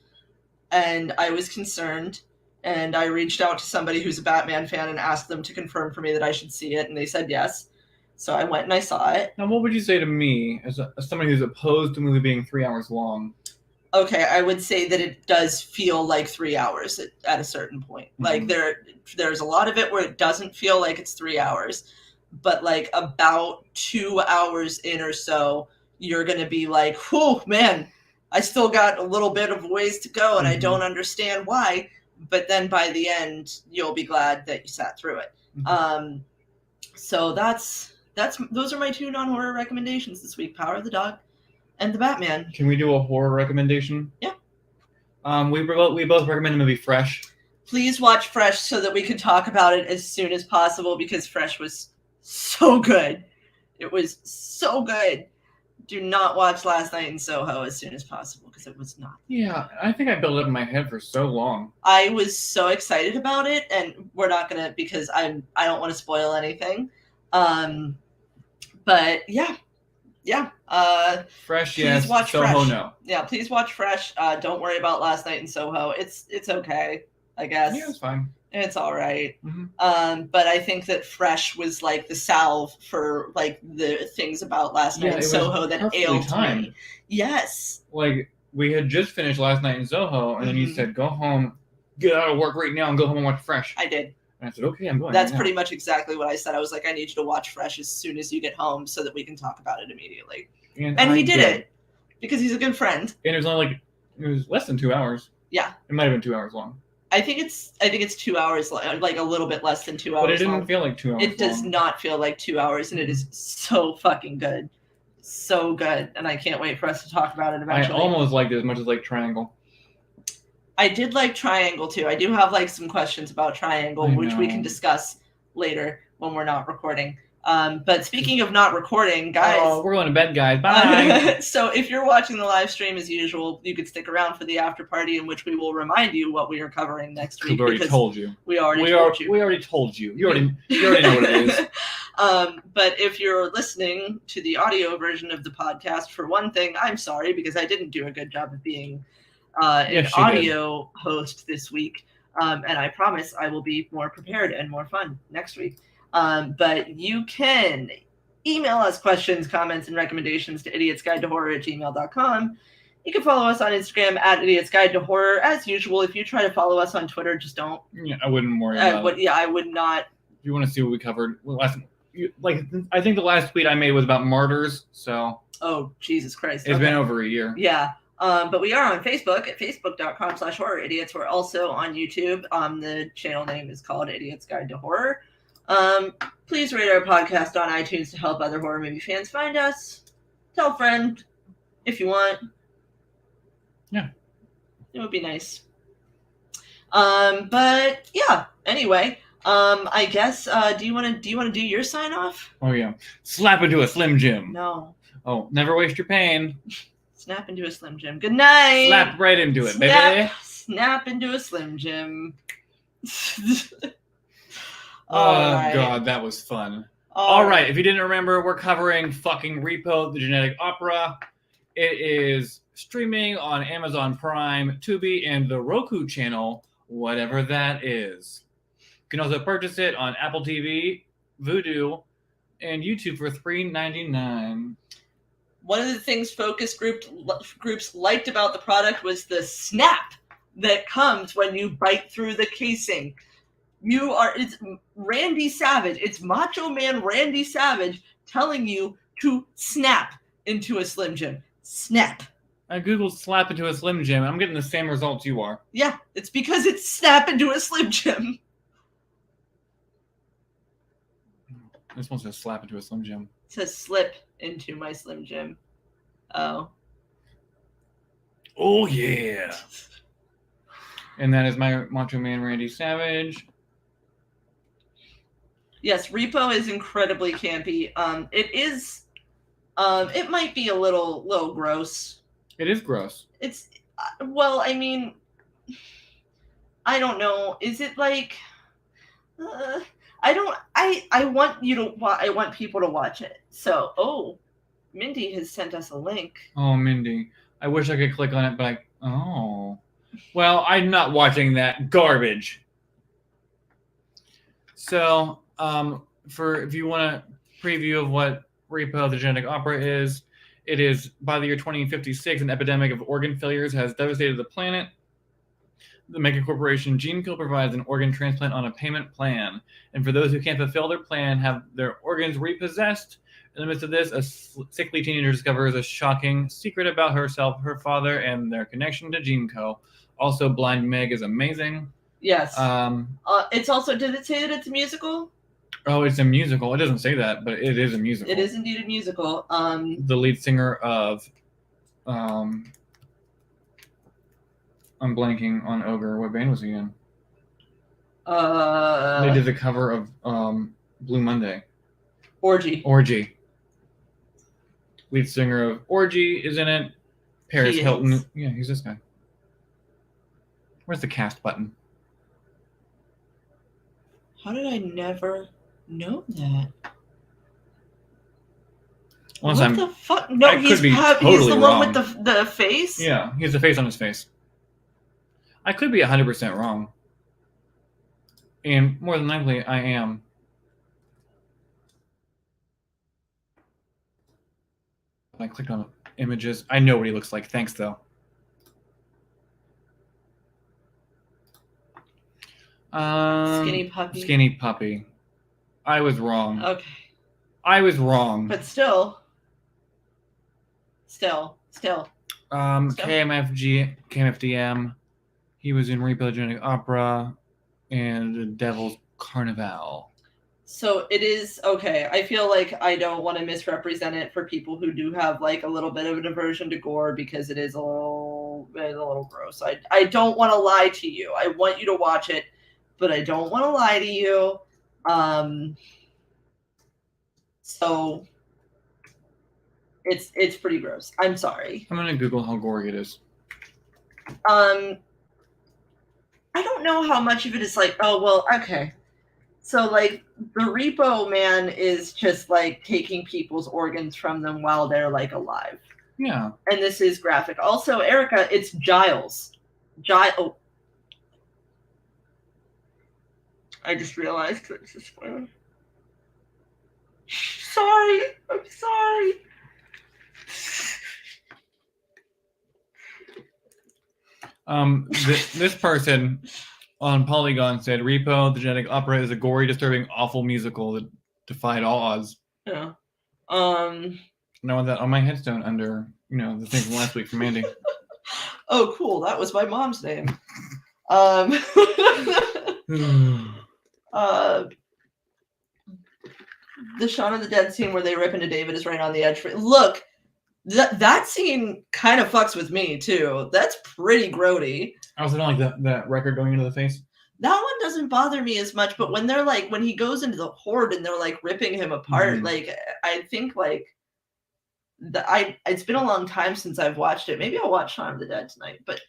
and I was concerned, and I reached out to somebody who's a Batman fan and asked them to confirm for me that I should see it. And they said yes. So I went and I saw it. Now, what would you say to me as somebody who's opposed to a movie being 3 hours long? Okay, I would say that it does feel like 3 hours at a certain point. Mm-hmm. Like there's a lot of it where it doesn't feel like it's 3 hours, but like about 2 hours in or so, you're going to be like, whew, man, I still got a little bit of ways to go, and I don't understand why. But then by the end, you'll be glad that you sat through it. Mm-hmm. So those are my 2 non-horror recommendations this week: Power of the Dog and The Batman. Can we do a horror recommendation? Yeah. We both recommend the movie Fresh. Please watch Fresh so that we can talk about it as soon as possible, because Fresh was so good. It was so good. Do not watch Last Night in Soho as soon as possible, because it was not. Yeah, I think I built it up in my head for so long. I was so excited about it, and we're not gonna, because I don't want to spoil anything. But yeah. Fresh, yes. Watch Soho, Fresh. No. Yeah, please watch Fresh. Don't worry about Last Night in Soho. It's okay, I guess. Yeah, it's fine. It's all right. Mm-hmm. But I think that Fresh was like the salve for like the things about Last Night in Soho that ailed me. Yes. Like we had just finished Last Night in Soho, and then you said, "Go home, get out of work right now, and go home and watch Fresh." I did. And I said, "Okay, I'm going." That's pretty much exactly what I said. I was like, "I need you to watch Fresh as soon as you get home, so that we can talk about it immediately." And he did it because he's a good friend. And it was less than 2 hours. Yeah. It might have been 2 hours long. I think it's 2 hours, like a little bit less than 2 hours. But it didn't long. feel like 2 hours. It does not feel like 2 hours, and it is so fucking good, so good, and I can't wait for us to talk about it eventually. I almost liked it as much as like Triangle. I did like Triangle too. I do have like some questions about Triangle, which we can discuss later when we're not recording. But speaking of not recording, guys, we're going to bed, guys. Bye. So if you're watching the live stream as usual, you could stick around for the after party, in which we will remind you what we are covering next week. We already told you. We already told you. We already told you. You already know what it is. But if you're listening to the audio version of the podcast, for one thing, I'm sorry because I didn't do a good job of being an audio host this week. And I promise I will be more prepared and more fun next week. But you can email us questions, comments, and recommendations to idiotsguidetohorror@gmail.com. You can follow us on Instagram @idiotsguidetohorror. As usual, if you try to follow us on Twitter, just don't. Yeah, I wouldn't worry about it. Yeah, I would not. If you want to see what we covered, I think the last tweet I made was about martyrs, so. Oh, Jesus Christ. It's been over a year. Yeah. But we are on Facebook at facebook.com/horror idiots. We're also on YouTube. The channel name is called Idiot's Guide to Horror. Please rate our podcast on iTunes to help other horror movie fans find us. Tell a friend if you want. Yeah. It would be nice. But yeah, anyway, I guess, do you want to do your sign off? Oh yeah. Slap into a Slim Jim. No. Oh, never waste your pain. Snap into a Slim Jim. Good night. Slap right into it, baby. Snap into a Slim Jim. Right. God, that was fun. All right, if you didn't remember, we're covering fucking Repo, the Genetic Opera. It is streaming on Amazon Prime, Tubi, and the Roku channel, whatever that is. You can also purchase it on Apple TV, Vudu, and YouTube for $3.99. One of the things focus groups liked about the product was the snap that comes when you bite through the casing. It's Randy Savage. It's Macho Man Randy Savage telling you to snap into a Slim Jim. Snap. I googled slap into a Slim Jim, and I'm getting the same results you are. Yeah, it's because it's snap into a Slim Jim. This one says slap into a Slim Jim. It says slip into my Slim Jim. Oh. Oh, yeah. And that is my Macho Man Randy Savage. Yes, Repo is incredibly campy. It is. It might be a little gross. It is gross. It's well, I mean, I don't know. Is it like? I don't. I want you to. I want people to watch it. So, Mindy has sent us a link. Oh, Mindy, I wish I could click on it, but well, I'm not watching that garbage. So, if you want a preview of what Repo, the Genetic Opera is, it is by the year 2056, an epidemic of organ failures has devastated the planet. The mega corporation GeneCo provides an organ transplant on a payment plan. And for those who can't fulfill their plan, have their organs repossessed. In the midst of this, a sickly teenager discovers a shocking secret about herself, her father, and their connection to GeneCo. Also, Blind Meg is amazing. Yes. It's also, did it say that it's a musical? Oh, it's a musical. It doesn't say that, but it is a musical. It is indeed a musical. The lead singer of, I'm blanking on Ogre. What band was he in? They did the cover of Blue Monday. Orgy. Lead singer of Orgy is in it. Paris Hilton. Yeah, he's this guy. Where's the cast button? How did I never know that? What the fuck? No, he's the one with the face? Yeah, he has the face on his face. I could be 100% wrong. And more than likely, I am. I clicked on images. I know what he looks like. Thanks, though. Skinny puppy. Skinny puppy. I was wrong. Okay. I was wrong. But still. KMFDM. He was in Repo the Genetic Opera and The Devil's Carnival. So it is okay. I feel like I don't want to misrepresent it for people who do have like a little bit of an aversion to gore because it is a little gross. I don't want to lie to you. I want you to watch it, but I don't want to lie to you. So it's pretty gross. I'm sorry. I'm gonna Google how gory it is. I don't know how much of it is like, oh well, okay. So like the Repo Man is just like taking people's organs from them while they're like alive. Yeah. And this is graphic. Also, Erica, it's Giles. Oh. I just realized it's a spoiler. Sorry. I'm sorry. This person on Polygon said Repo the Genetic Opera is a gory, disturbing, awful musical that defied all odds. Yeah. And I want that on my headstone under, the thing from last week from Mandy. Oh, cool. That was my mom's name. The Shaun of the Dead scene where they rip into David is right on the edge. Look, that scene kind of fucks with me too. That's pretty grody. I also don't like that record going into the face. That one doesn't bother me as much, but when they're like, when he goes into the horde and they're like ripping him apart, like I think like it's been a long time since I've watched it. Maybe I'll watch Shaun of the Dead tonight, but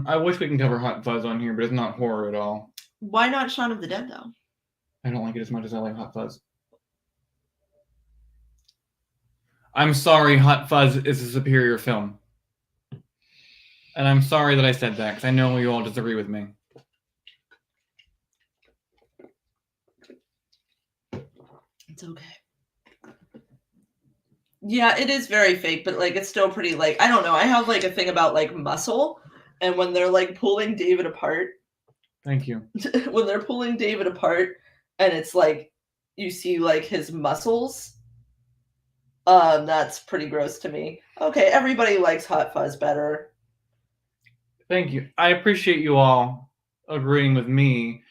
I wish we can cover Hot Fuzz on here, but it's not horror at all. Why not Shaun of the Dead though? I don't like it as much as I like Hot Fuzz. I'm sorry, Hot Fuzz is a superior film. And I'm sorry that I said that, because I know you all disagree with me. It's okay. Yeah, it is very fake, but like it's still pretty like, I don't know. I have like a thing about like muscle, and when they're like pulling David apart. Thank you. When they're pulling David apart and it's like you see like his muscles, that's pretty gross to me. Okay, everybody likes Hot Fuzz better. Thank you. I appreciate you all agreeing with me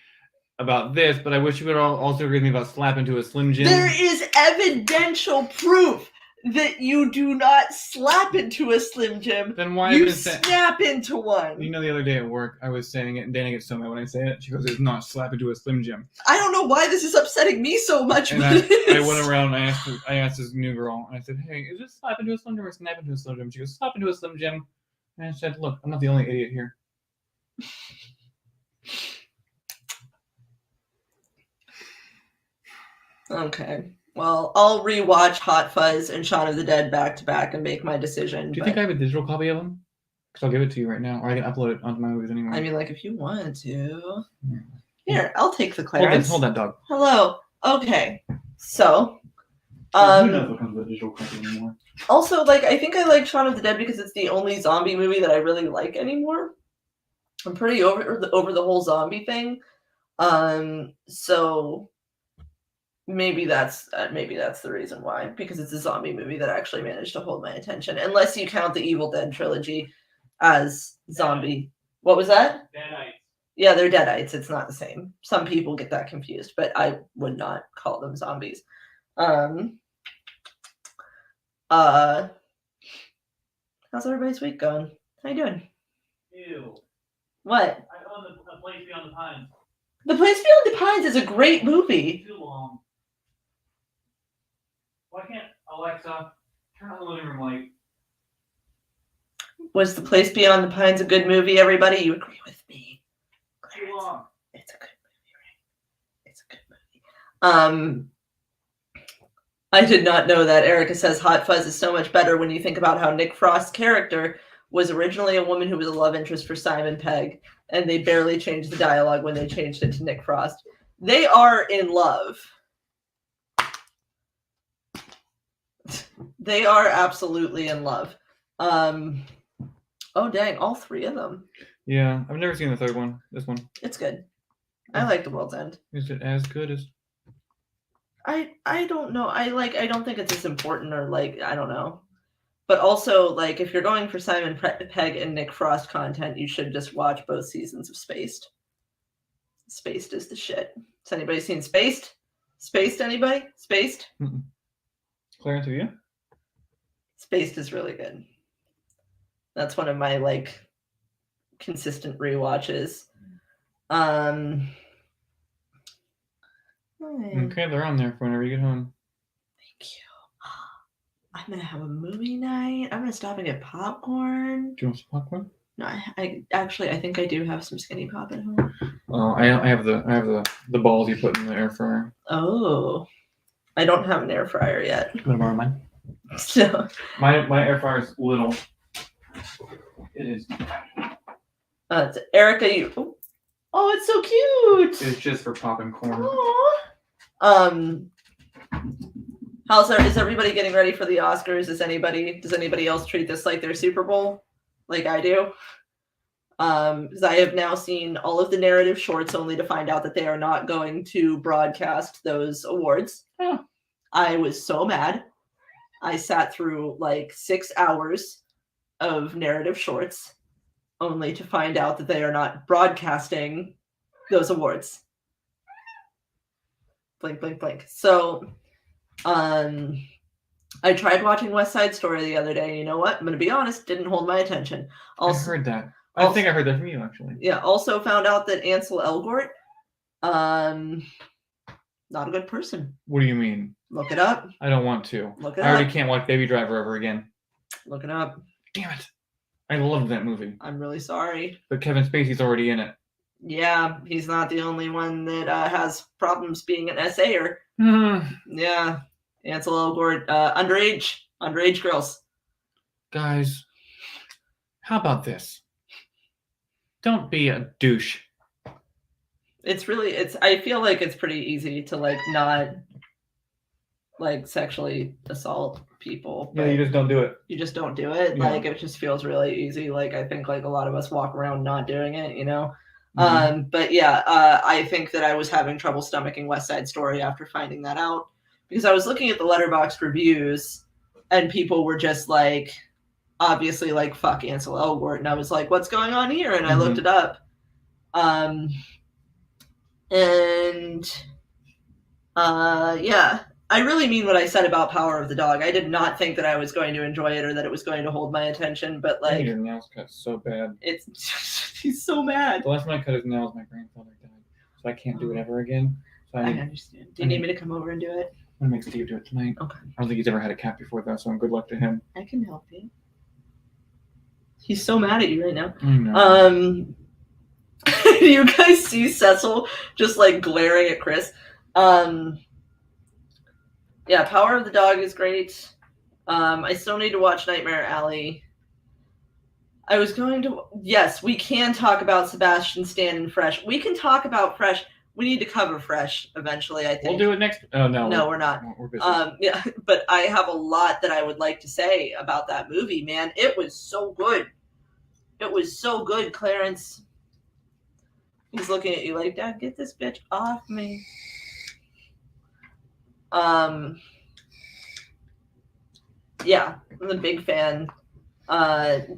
about this, but I wish you would all also agree with me about Slap Into a Slim Jim. There is evidential proof that you do not slap into a Slim Jim. Then why you snap into one? The other day at work, I was saying it, and Dana gets so mad when I say it. She goes, "It's not slap into a Slim Jim." I don't know why this is upsetting me so much. And I went around and I asked this new girl, and I said, "Hey, is this slap into a Slim Jim or snap into a Slim Jim?" She goes, "Slap into a Slim Jim." And I said, "Look, I'm not the only idiot here." Okay. Well, I'll rewatch Hot Fuzz and Shaun of the Dead back to back and make my decision. Do you think I have a digital copy of them? Because I'll give it to you right now, or I can upload it onto my movies anyway. I mean, like, if you wanted to. Here, I'll take the Clarence. Hold that dog. Hello. Okay. So. Who knows what comes with a digital copy anymore? Also, like, I think I like Shaun of the Dead because it's the only zombie movie that I really like anymore. I'm pretty over the whole zombie thing. So maybe that's the reason why, because it's a zombie movie that actually managed to hold my attention, unless you count the Evil Dead trilogy as zombie. What was that? Deadites. Yeah, they're Deadites. It's not the same. Some people get that confused, but I would not call them zombies. How's everybody's week going? How you doing? Ew. What? I own The Place Beyond the Pines. The Place Beyond the Pines is a great movie. Too long. Why can't Alexa turn on the living room light? Was The Place Beyond the Pines a good movie, everybody? You agree with me? Too long. It's a good movie, right? It's a good movie. I did not know that. Erica says Hot Fuzz is so much better when you think about how Nick Frost's character was originally a woman who was a love interest for Simon Pegg, and they barely changed the dialogue when they changed it to Nick Frost. They are in love. They are absolutely in love. Oh dang, all three of them. Yeah, I've never seen the third one. This one. It's good. I like The World's End. Is it as good as? I don't know. I don't think it's as important, or like, I don't know. But also, like, if you're going for Simon Pegg and Nick Frost content, you should just watch both seasons of Spaced. Spaced is the shit. Has anybody seen Spaced? Spaced, anybody? Spaced? Clarence, have you? Spaced is really good. That's one of my, like, consistent rewatches. Okay, they're on there for whenever you get home. Thank you. I'm gonna have a movie night. I'm gonna stop and get popcorn. Do you want some popcorn? No, I actually I think I do have some Skinny Pop at home. Oh, I have the balls you put in the air fryer. Oh, I don't have an air fryer yet. You want to borrow mine? So My air fryer is little. It is. it's Erica, you. Oh, it's so cute. It's just for popping corn. Aw. Is everybody getting ready for the Oscars? Does anybody else treat this like their Super Bowl, like I do? Because I have now seen all of the narrative shorts only to find out that they are not going to broadcast those awards. Huh. I was so mad. I sat through like 6 hours of narrative shorts only to find out that they are not broadcasting those awards. Blink, blink, blink. So, I tried watching West Side Story the other day. You know what? I'm going to be honest, didn't hold my attention. I heard that. I think I heard that from you, actually. Yeah, also found out that Ansel Elgort, not a good person. What do you mean? Look it up. I don't want to. Look it I already up. can't watch Baby Driver ever again. Look it up. Damn it. I loved that movie. I'm really sorry. But Kevin Spacey's already in it. Yeah, he's not the only one that has problems being an essayer. Yeah, Ansel Elgort, underage girls. Guys, how about this? Don't be a douche. I feel like it's pretty easy to like not like sexually assault people. Yeah, you just don't do it. You just don't do it. Yeah. Like it just feels really easy. Like I think like a lot of us walk around not doing it, you know? Mhm. But yeah, I think that I was having trouble stomaching West Side Story after finding that out because I was looking at the Letterboxd reviews and people were just like, obviously like fuck Ansel Elgort, and I was like, what's going on here? And I looked it up, yeah, I really mean what I said about Power of the Dog. I did not think that I was going to enjoy it or that it was going to hold my attention, but like your nails cut so bad. it's he's so mad. The last time I cut his nails, my grandfather died, so I can't do it ever again. So I understand. Do you need me to come over and do it? I'm gonna make Steve do it tonight. Okay. I don't think he's ever had a cat before that, so good luck to him. I can help you. He's so mad at you right now. I know. Do you guys see Cecil just like glaring at Chris? Yeah, Power of the Dog is great. I still need to watch Nightmare Alley. I was going to. Yes, we can talk about Sebastian Stan and Fresh. We can talk about Fresh. We need to cover Fresh eventually, I think. We'll do it next. Oh no. No, we're not. We're busy. Yeah, but I have a lot that I would like to say about that movie, man. It was so good. It was so good, Clarence. He's looking at you like, Dad, get this bitch off me. Yeah, I'm a big fan. I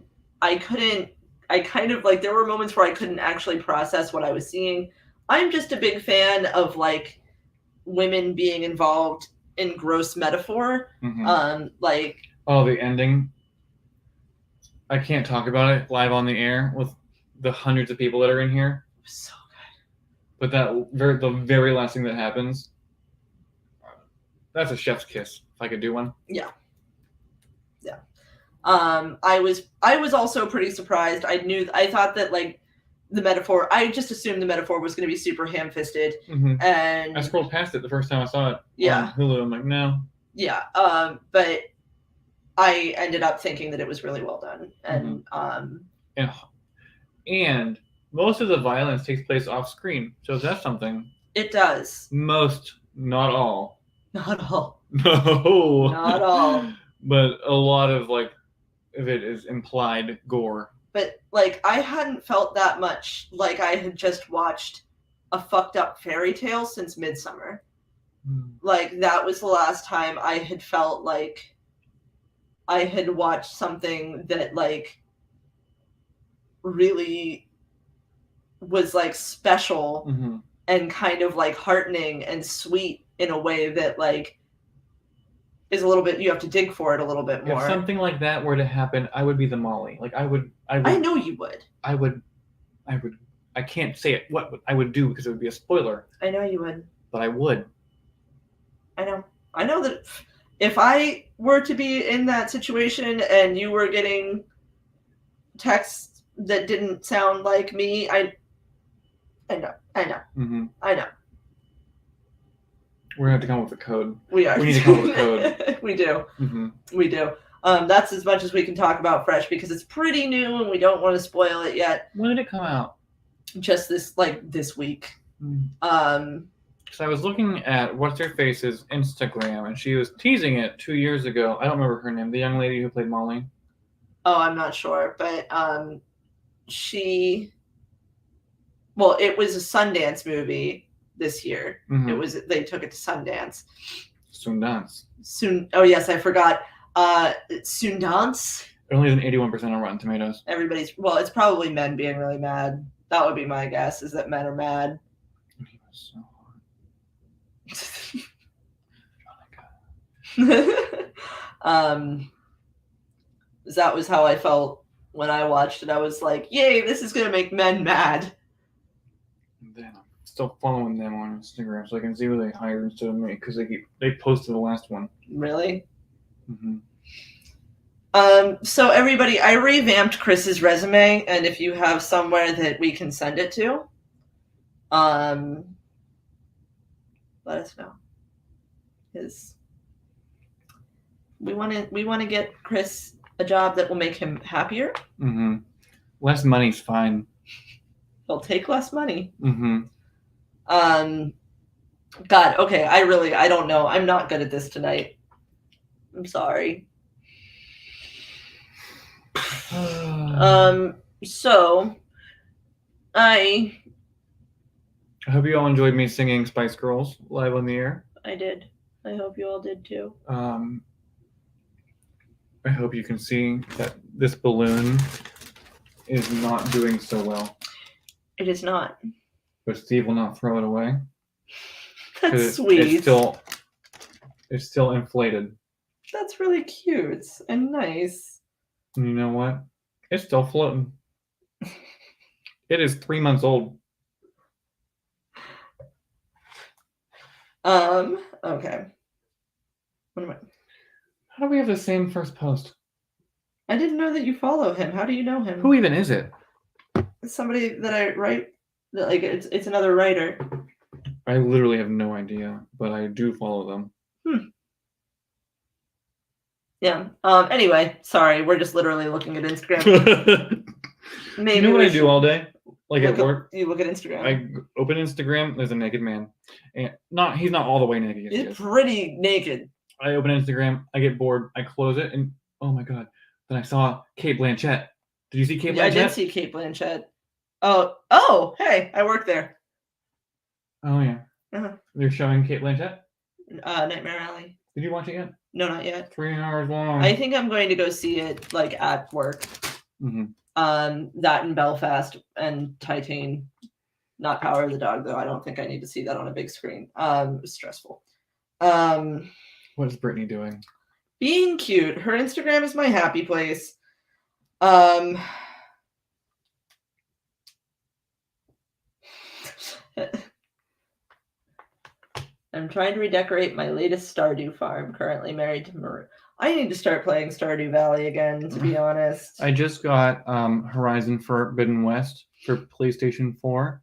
kind of like, there were moments where I couldn't actually process what I was seeing. I'm just a big fan of like women being involved in gross metaphor. Like, oh, the ending. I can't talk about it live on the air with the hundreds of people that are in here. So But the very last thing that happens, that's a chef's kiss. If I could do one. Yeah. I was also pretty surprised. I thought that like the metaphor. I just assumed the metaphor was going to be super ham-fisted, and I scrolled past it the first time I saw it. Yeah. On Hulu. I'm like, no. Yeah. But I ended up thinking that it was really well done, and And most of the violence takes place off screen. So that's something. It does. Most, not all. Not all. No. Not all. But a lot of it is implied gore. But like I hadn't felt that much like I had just watched a fucked up fairy tale since Midsummer. Like that was the last time I had felt like I had watched something that like really was like special Mhm. and kind of like heartening and sweet in a way that like is a little bit, you have to dig for it a little bit If more. something like that were to happen, I would be the Molly. Like I would. I know you would. I would. I can't say it. What I would do because it would be a spoiler. I know you would. But I would. I know that if I were to be in that situation and you were getting texts that didn't sound like me, I know. Mm-hmm. I know. We're gonna have to come up with a code. We are. We need to come up with a code. We do. Mm-hmm. We do. That's as much as we can talk about Fresh because it's pretty new and we don't want to spoil it yet. When did it come out? Just this week. Because I was looking at What's Her Face's Instagram and she was teasing it 2 years ago. I don't remember her name. The young lady who played Molly. Oh, I'm not sure, but it was a Sundance movie this year. Mm-hmm. They took it to Sundance. Sundance. Oh yes, I forgot. Sundance. It only has an 81% on Rotten Tomatoes. It's probably men being really mad. That would be my guess, is that men are mad. He was so hot. That was how I felt when I watched it. I was like, yay, this is gonna make men mad. And then I'm still following them on Instagram so I can see who they hired instead of me because they posted the last one. Really? Mm-hmm. So everybody, I revamped Chris's resume, and if you have somewhere that we can send it to, let us know. Because we want to get Chris a job that will make him happier. Mm-hmm. Less money's fine. He'll take less money. Mm-hmm. God, okay, I don't know. I'm not good at this tonight. I'm sorry. So I hope you all enjoyed me singing Spice Girls live on the air. I did. I hope you all did too. I hope you can see that this balloon is not doing so well. It is not. But Steve will not throw it away. That's sweet. It's still inflated. That's really cute and nice. And you know what? It's still floating. It is 3 months old. Okay. What am I? How do we have the same first post? I didn't know that you follow him. How do you know him? Who even is it? It's somebody that I write. Like it's another writer. I literally have no idea, but I do follow them. Yeah. Anyway, sorry, we're just literally looking at Instagram. Maybe you know what I do all day? Like at work? You look at Instagram. I open Instagram, there's a naked man. And he's not all the way naked. He's pretty naked. I open Instagram, I get bored, I close it, and oh my god. Then I saw Cate Blanchett. Did you see Cate Blanchett? I did see Cate Blanchett. Oh, hey, I work there. Oh yeah. Uh-huh. They're showing Cate Blanchett? Nightmare Alley. Did you watch it yet? No, not yet. 3 hours long. I think I'm going to go see it like at work. Mm-hmm. That in Belfast and Titan. Not Power of the Dog, though. I don't think I need to see that on a big screen. Stressful. What is Brittany doing? Being cute. Her Instagram is my happy place. I'm trying to redecorate my latest Stardew farm. Currently married to Maru. I need to start playing Stardew Valley again, to be honest. I just got Horizon Forbidden West for PlayStation 4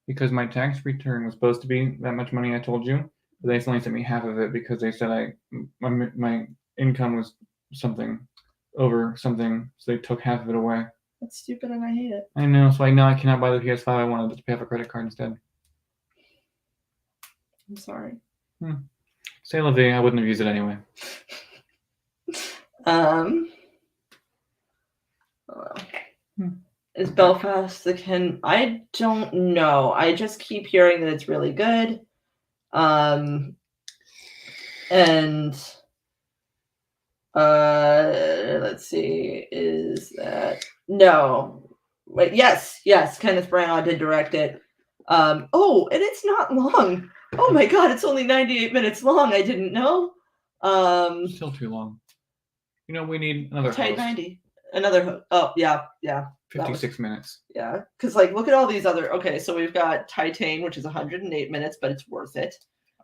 because my tax return was supposed to be that much money I told you. But they only sent me half of it because they said my income was something over something, so they took half of it away. That's stupid and I hate it. I know, so I know I cannot buy the PS5. I wanted to pay off a credit card instead. I'm sorry. Say la vie, I wouldn't have used it anyway. Is Belfast I don't know. I just keep hearing that it's really good. And Let's see. Is that no? Wait, yes. Kenneth Branagh did direct it. Oh, and it's not long. Oh my god, it's only 98 minutes long. I didn't know. Still too long. You know, we need another Tight host. 90. Another. Oh yeah. 56 minutes. Yeah, because like look at all these other. Okay, so we've got Titan, which is 108 minutes, but it's worth it.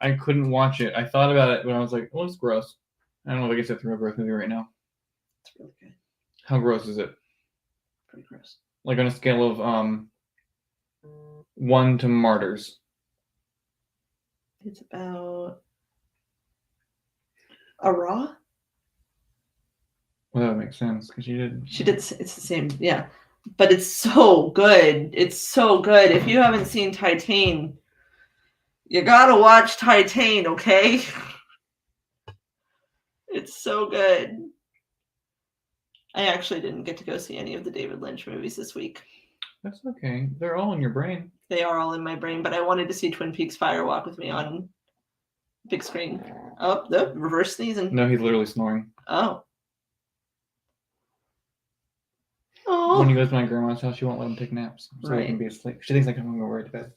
I couldn't watch it. I thought about it when I was like, oh, it's gross. I don't know if I can sit through a gross movie right now. It's really good. How gross is it? Pretty gross. Like on a scale of 1 to martyrs. It's about a raw. Well, that would make sense because she did. It's the same, yeah. But it's so good. It's so good. If you haven't seen Titan, you gotta watch Titan, okay? It's so good. I actually didn't get to go see any of the David Lynch movies this week. That's okay. They're all in your brain. They are all in my brain, but I wanted to see Twin Peaks Fire Walk with Me on big screen. Oh, the reverse sneezing. No, he's literally snoring. Oh. When he Oh. goes to my grandma's house, she won't let him take naps. So he Right. can be asleep. She thinks I come go right to bed.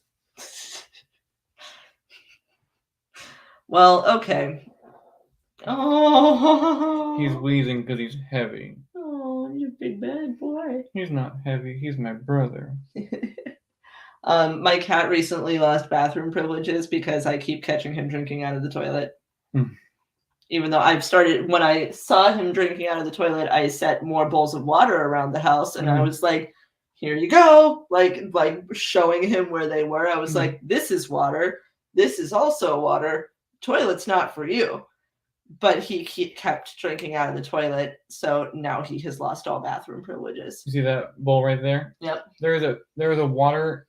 Well, okay. Oh. He's wheezing because he's heavy. Oh, you big bad boy. He's not heavy. He's my brother. My cat recently lost bathroom privileges because I keep catching him drinking out of the toilet. Even though when I saw him drinking out of the toilet, I set more bowls of water around the house, and I was like, here you go, like showing him where they were. I was like, this is water. This is also water. Toilet's not for you. But he kept drinking out of the toilet, so now he has lost all bathroom privileges. You see that bowl right there? Yep. There is a water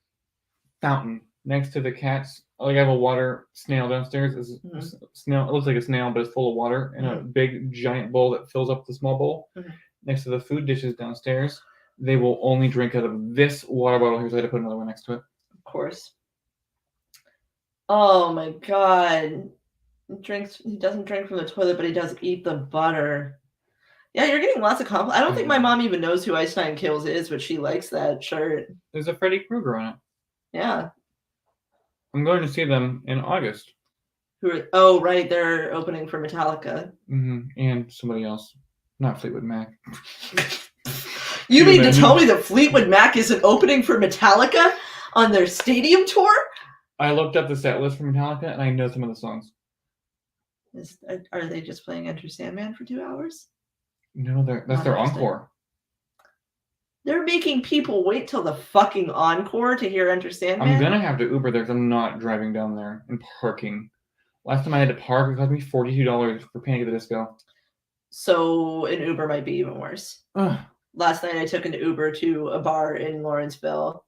fountain next to the cat's. Like I have a water snail downstairs. It's a snail. It looks like a snail, but it's full of water in a big giant bowl that fills up the small bowl. Next to the food dishes downstairs, they will only drink out of this water bottle here. So I had to put another one next to it. Of course. Oh my god. He doesn't drink from the toilet, but he does eat the butter. Yeah, you're getting lots of compliments. I don't think my mom even knows who Ice Nine Kills is, but she likes that shirt. There's a Freddy Krueger on it. Yeah. I'm going to see them in August. Oh, right. They're opening for Metallica. And somebody else. Not Fleetwood Mac. You mean to tell me that Fleetwood Mac isn't opening for Metallica on their stadium tour? I looked up the set list for Metallica, and I know some of the songs. Are they just playing Enter Sandman for 2 hours? No, that's their encore. They're making people wait till the fucking encore to hear Enter Sandman? I'm gonna have to Uber there because I'm not driving down there and parking. Last time I had to park, it cost me $42 for Panic at the Disco. So an Uber might be even worse. Ugh. Last night I took an Uber to a bar in Lawrenceville,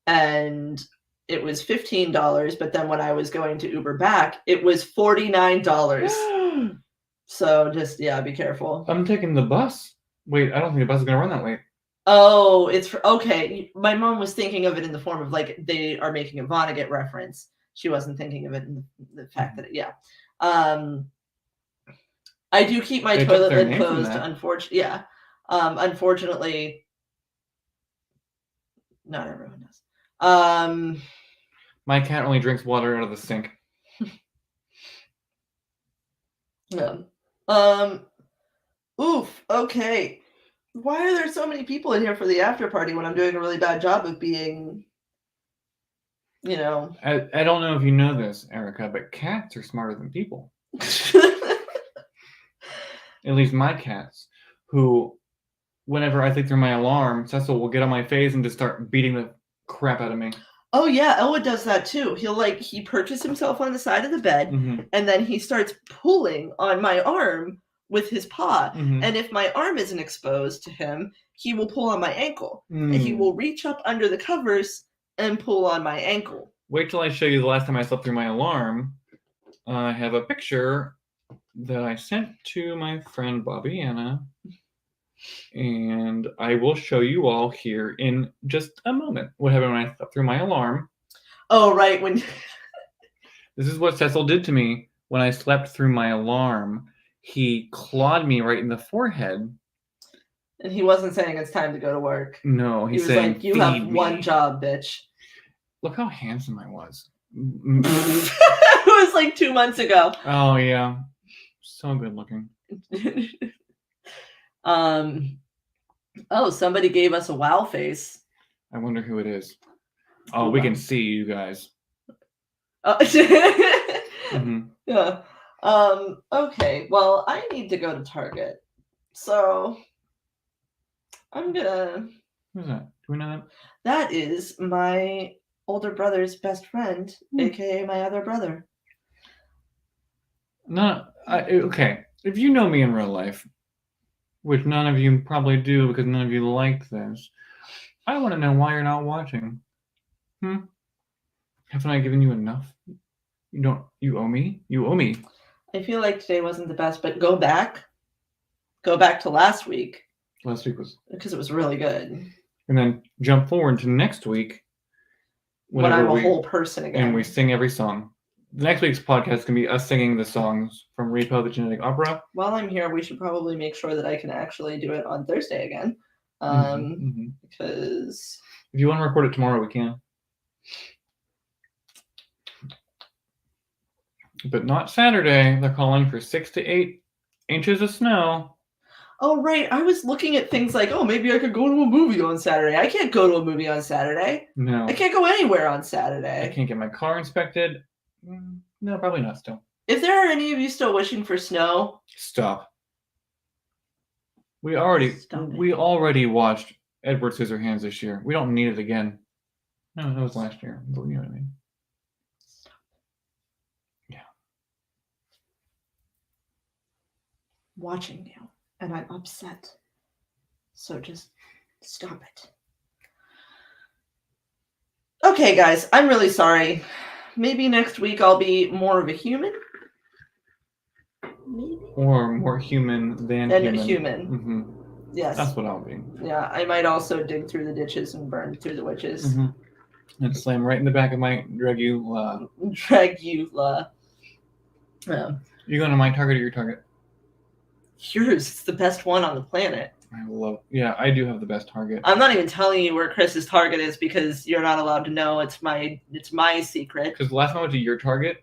and it was $15, but then when I was going to Uber back, it was $49. So just, be careful. I'm taking the bus. Wait, I don't think the bus is gonna run that late. Oh, okay. My mom was thinking of it in the form of like they are making a Vonnegut reference. She wasn't thinking of it in the fact that I do keep my toilet lid closed. Unfortunately, unfortunately, not everyone does. My cat only drinks water out of the sink. Oof. Okay. Why are there so many people in here for the after party when I'm doing a really bad job of being, I don't know if you know this, Erica, but cats are smarter than people. At least my cats, who, whenever I think through my alarm, Cecil will get on my face and just start beating the crap out of me. Oh yeah, Elwood does that too. He perches himself on the side of the bed, and then he starts pulling on my arm with his paw. And if my arm isn't exposed to him, he will pull on my ankle. And he will reach up under the covers and pull on my ankle. Wait till I show you the last time I slept through my alarm. I have a picture that I sent to my friend Bobbiana, and I will show you all here in just a moment what happened when I slept through my alarm. Oh, right. This is what Cecil did to me when I slept through my alarm. he clawed me right in the forehead. And he wasn't saying it's time to go to work. No, He he's was saying, like, you have "Feed one me." job, bitch. Look how handsome I was. It was like 2 months ago. Oh yeah, so good looking. Oh, somebody gave us a wow face. I wonder who it is. Oh, we can see you guys. Mhm. Yeah. Okay. Well, I need to go to Target. So I'm gonna. Who's that? Do we know that? That is my older brother's best friend, aka my other brother. No, okay. If you know me in real life, which none of you probably do because none of you like this, I want to know why you're not watching. Haven't I given you enough? You don't. You owe me. You owe me. I feel like today wasn't the best, but go back to last week Last week was, because it was really good. and then jump forward to next week When I'm a whole person again. and we sing every song. The next week's podcast can be us singing the songs from Repo the Genetic Opera. While I'm here, we should probably make sure that I can actually do it on Thursday again. Because if you want to record it tomorrow, we can. But not Saturday. They're calling for 6 to 8 inches of snow. oh right, I was looking at things like, oh, maybe I could go to a movie on Saturday. I can't go to a movie on Saturday. No. I can't go anywhere on I Saturday. can't get my car inspected. No, probably not still. If there are any of you still wishing for snow, Stop. We already Stop it. watched Edward Scissorhands this year. We don't need it again. No, that was last year. But you know what I mean. Yeah. watching you, and I'm upset. So just stop it. Okay, guys, I'm really sorry. Maybe next week I'll be more of a human. Maybe. Or more human than Than human. human. Yes. That's what I'll be. Yeah, I might also dig through the ditches and burn through the witches. And slam right in the back of my Dragula. Dragula. You going to my Target or your Target? Yours is the best one on the planet. Yeah, I do have the best Target. I'm not even telling you where Chris's Target is because you're not allowed to know. It's my secret. Because the last time I went to your Target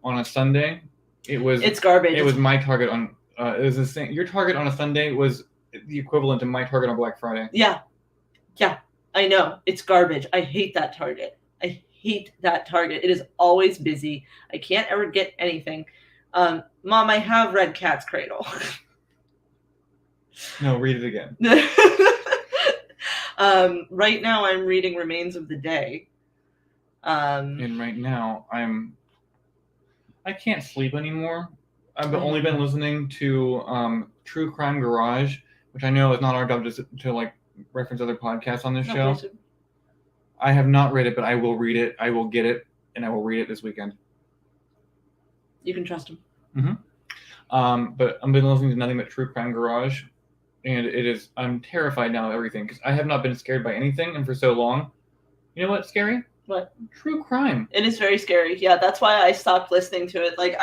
on a Sunday, it's garbage. It was my Target on. It was the same. Your Target on a Sunday was the equivalent to my Target on Black Friday. Yeah, I know. It's garbage. I hate that Target. I hate that Target. It is always busy. I can't ever get anything. Mom, I have Red Cat's Cradle. No, read it again. Right now I'm reading Remains of the Day. And right now I can't sleep anymore. I've only been listening to True Crime Garage, which I know is not our job to like reference other podcasts on this show. I have not read it, but I will read it. I will get it, and I will read it this weekend. You can trust him. But I've been listening to nothing but True Crime Garage, and I'm terrified now of everything because I have not been scared by anything and for so long. You know what's scary? What? True crime. It is very scary. Yeah, that's why I stopped listening to it. Like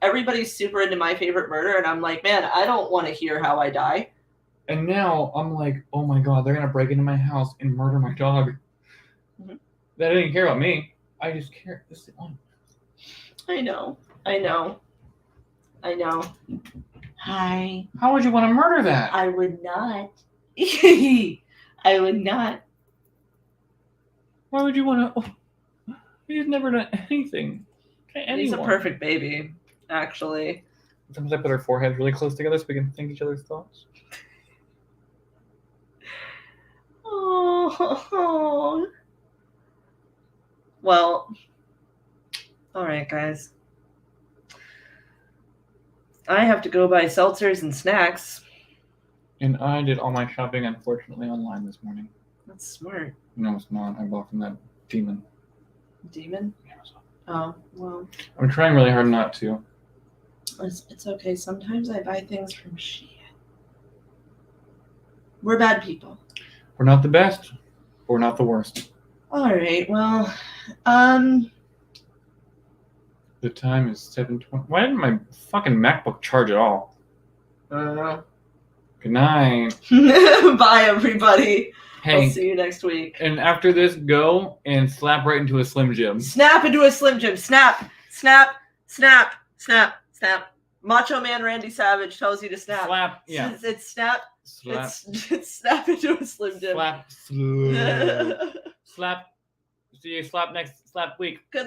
everybody's super into My Favorite Murder, and I'm like, man, I don't want to hear how I die. And now I'm like, oh my god, they're gonna break into my house and murder my dog. They didn't care about me. I just care. This is on. I know. Hi. How would you want to murder that? I would not. I would not. Why would you want to? Oh, he's never done anything to anyone. He's a perfect baby, actually. Sometimes I put our foreheads really close together so we can think each other's thoughts. Oh. Well, all right, guys. I have to go buy seltzers and snacks. And I did all my shopping, unfortunately, online this morning. That's smart. No, it's not. I bought from that demon. Demon? Oh, well. I'm trying really hard not to. It's okay. Sometimes I buy things from Shein. We're bad people. We're not the best. We're not the worst. All right. Well, The time is 7:20. Why didn't my fucking MacBook charge at all? Good night. Bye, everybody. Hey, We'll see you next week. and after this, go and slap right into a Slim Jim. Snap into a Slim Jim. Snap, snap, snap, snap, snap. Macho Man Randy Savage tells you to snap. Slap, yeah. It's snap. Slap, It's snap into a Slim Jim. slap, slap. Slap. See you slap next slap week. Good luck.